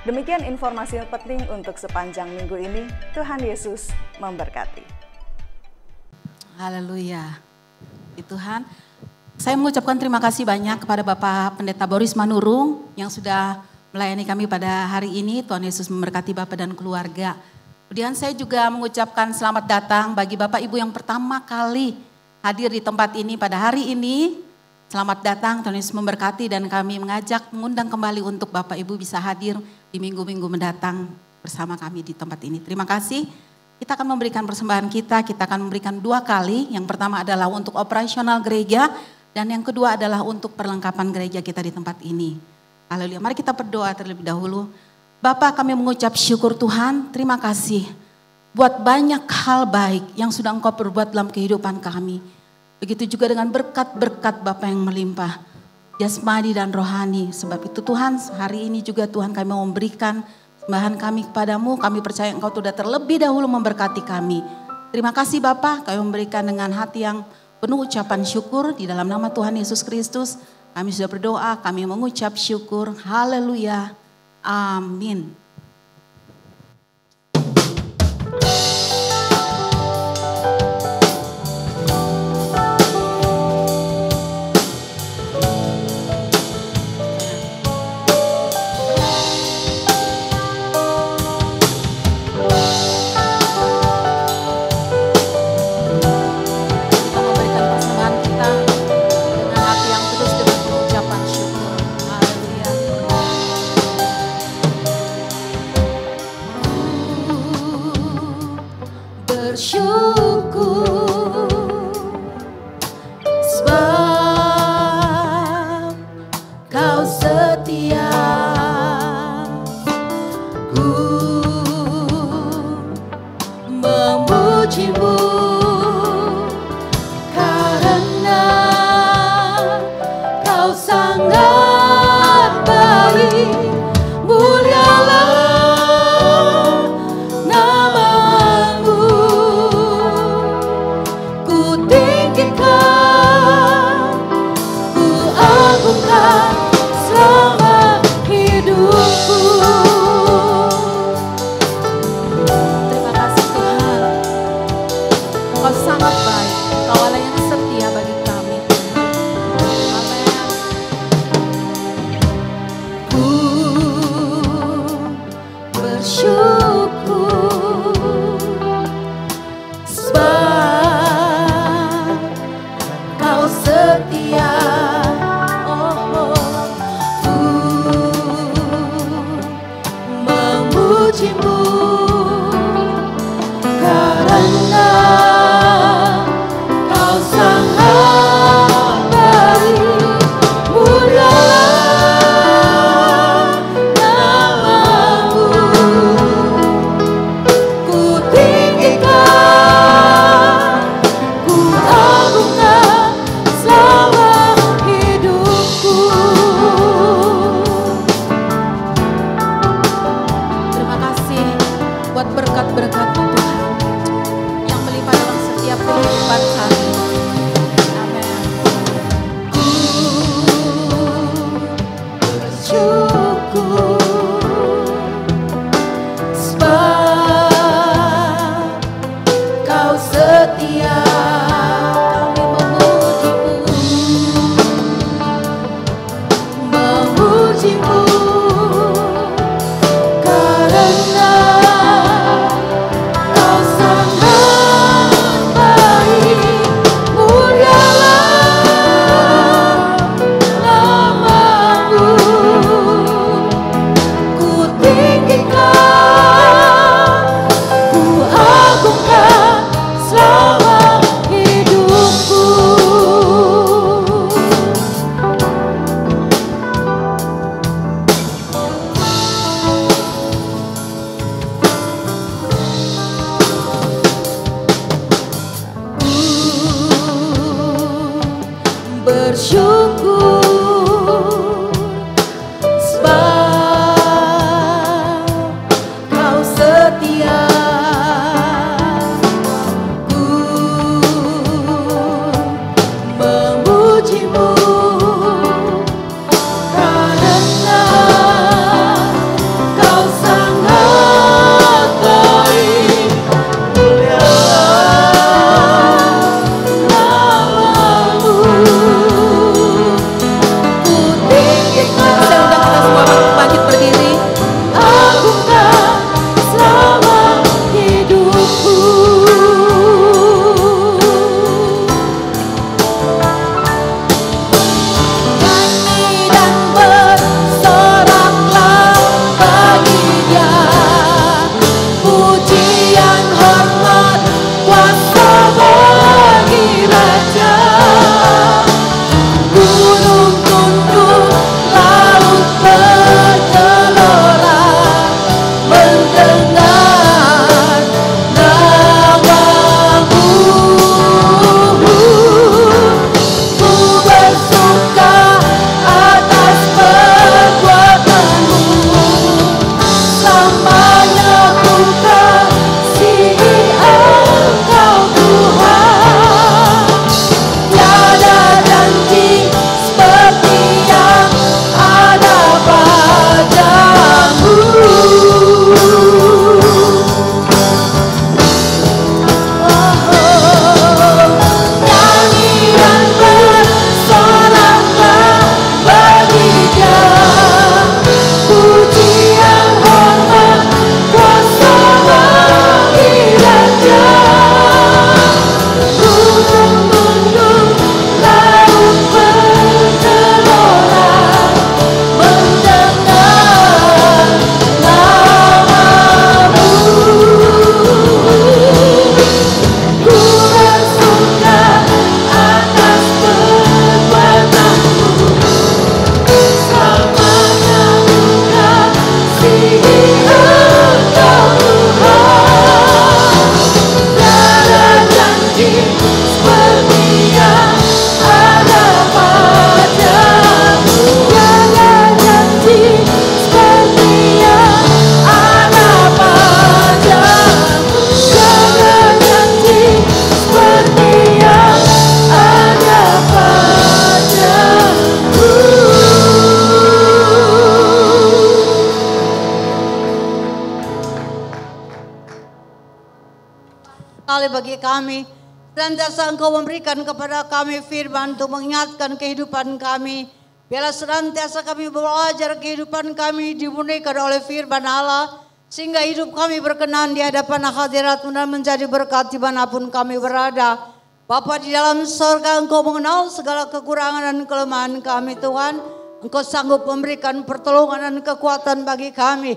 Demikian informasi penting untuk sepanjang minggu ini. Tuhan Yesus memberkati. Haleluya. Tuhan, saya mengucapkan terima kasih banyak kepada Bapak Pendeta Boris Manurung yang sudah melayani kami pada hari ini. Tuhan Yesus memberkati Bapak dan keluarga. Kemudian saya juga mengucapkan selamat datang bagi Bapak Ibu yang pertama kali hadir di tempat ini pada hari ini. Selamat datang, Tuhan Yesus memberkati, dan kami mengundang kembali untuk Bapak Ibu bisa hadir di minggu-minggu mendatang bersama kami di tempat ini. Terima kasih. Kita akan memberikan persembahan kita akan memberikan 2 kali. Yang pertama adalah untuk operasional gereja, dan yang kedua adalah untuk perlengkapan gereja kita di tempat ini. Haleluya. Mari kita berdoa terlebih dahulu. Bapa, kami mengucap syukur Tuhan, terima kasih buat banyak hal baik yang sudah Engkau perbuat dalam kehidupan kami. Begitu juga dengan berkat-berkat Bapa yang melimpah, jasmani dan rohani. Sebab itu Tuhan, hari ini juga Tuhan kami mau memberikan sembahan kami kepadamu. Kami percaya Engkau sudah terlebih dahulu memberkati kami. Terima kasih Bapa, kami memberikan dengan hati yang penuh ucapan syukur di dalam nama Tuhan Yesus Kristus. Kami sudah berdoa, kami mengucap syukur. Haleluya. Amin. sangat baik, mulialah namamu. Ku tinggikan, ku agungkan selama hidupku. Terima kasih Tuhan, Engkau sangat baik, Engkau Allah yang setia bagi kami. Amin. bagi kami. Senantiasa Engkau memberikan kepada kami firman untuk mengingatkan kehidupan kami. Biarlah senantiasa kami belajar kehidupan kami dimurnikan oleh firman Allah. Sehingga hidup kami berkenan di hadapan hadirat-Mu dan menjadi berkat dimanapun kami berada. Bapa di dalam surga, Engkau mengenal segala kekurangan dan kelemahan kami Tuhan. Engkau sanggup memberikan pertolongan dan kekuatan bagi kami.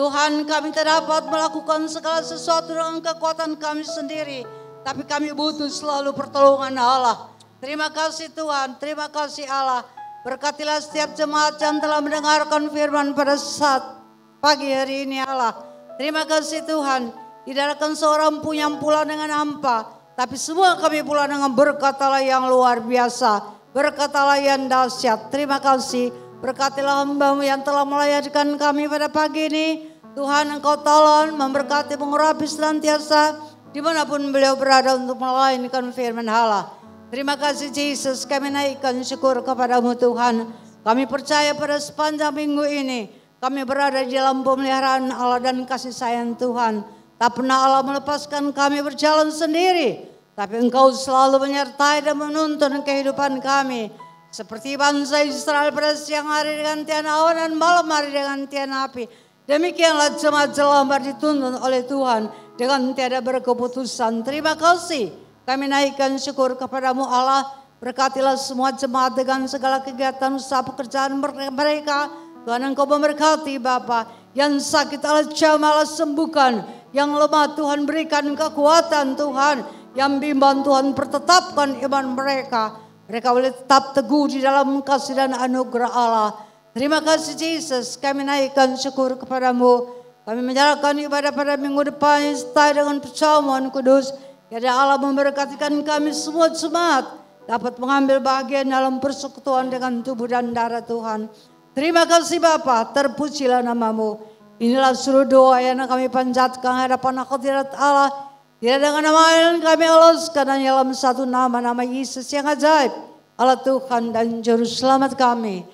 Tuhan, kami tidak dapat melakukan segala sesuatu dengan kekuatan kami sendiri. Tapi kami butuh selalu pertolongan Allah. Terima kasih Tuhan, terima kasih Allah. Berkatilah setiap jemaat yang telah mendengarkan firman pada saat pagi hari ini Allah. Terima kasih Tuhan. Tidak akan seorang pun yang pulang dengan hampa. Tapi semua kami pulang dengan berkat Allah yang luar biasa. Berkat Allah yang dahsyat. Terima kasih. Berkatilah hamba-Mu yang telah melayani kami pada pagi ini. Tuhan, Engkau tolong memberkati, mengurapi senantiasa dimanapun beliau berada untuk melayanikan firman Allah. Terima kasih Yesus, kami naikkan syukur kepada-Mu Tuhan. Kami percaya pada sepanjang minggu ini kami berada di dalam pemeliharaan Allah dan kasih sayang Tuhan. Tak pernah Allah melepaskan kami berjalan sendiri, tapi Engkau selalu menyertai dan menuntun kehidupan kami. Seperti bangsa Israel pada siang hari dengan tian awan dan malam hari dengan tian api. Demikianlah jemaat Jelambar dituntun oleh Tuhan dengan tiada berkeputusan. Terima kasih. Kami naikkan syukur kepada-Mu Allah. Berkatilah semua jemaat dengan segala kegiatan usaha pekerjaan mereka. Tuhan, Engkau memberkati Bapa. Yang sakit Allah jamah, Allah sembuhkan. Yang lemah Tuhan berikan kekuatan Tuhan. Yang bimbang Tuhan pertetapkan iman mereka. Mereka boleh tetap teguh di dalam kasih dan anugerah Allah. Terima kasih Yesus, kami naikkan syukur kepada-Mu. Kami menyerahkan ibadah pada minggu depan serta dengan perjamuan kudus. Kiranya Allah memberkatikan kami semua jemaat dapat mengambil bagian dalam persekutuan dengan tubuh dan darah Tuhan. Terima kasih Bapa, terpujilah nama-Mu. Inilah seluruh doa yang kami panjatkan hadapan hadirat Allah. Tidak dengan nama lain kami aluskan hanya dalam satu nama Yesus yang ajaib. Allah Tuhan dan Juru Selamat kami.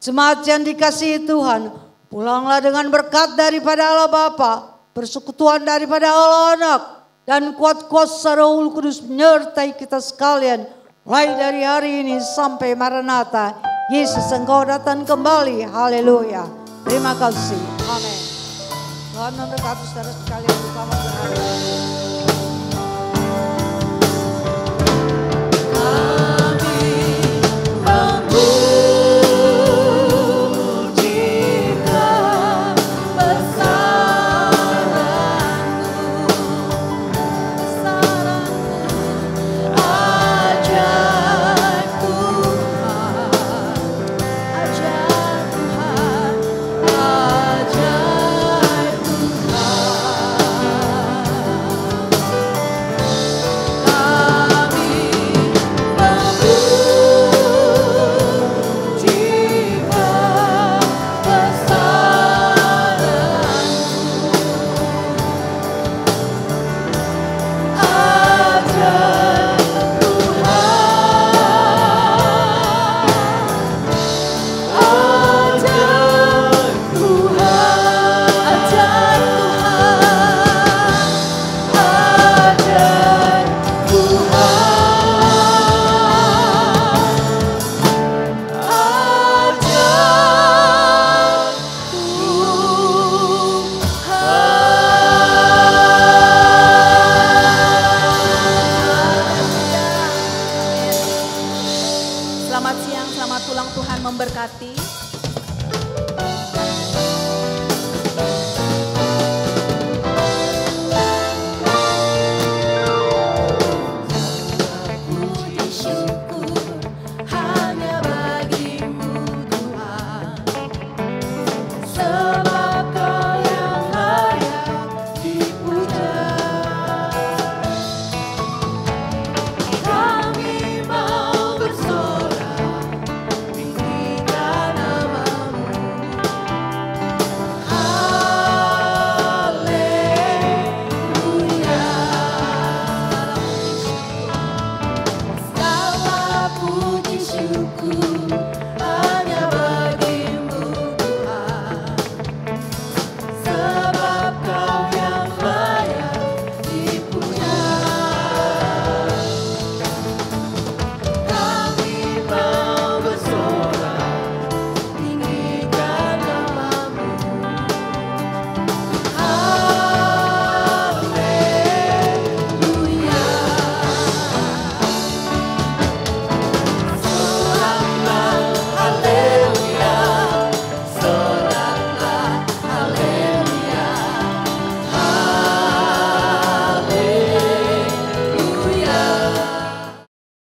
Jemaat yang dikasihi Tuhan, pulanglah dengan berkat daripada Allah Bapa, persekutuan daripada Allah Anak, dan kuat kuasa Roh Kudus menyertai kita sekalian. Mulai dari hari ini sampai Maranatha, Yesus Engkau datang kembali. Haleluya. Terima kasih. Amin. Tuhan memberkati saudara sekalian. Selamat berhari. Selamat siang, selamat pulang, Tuhan memberkati.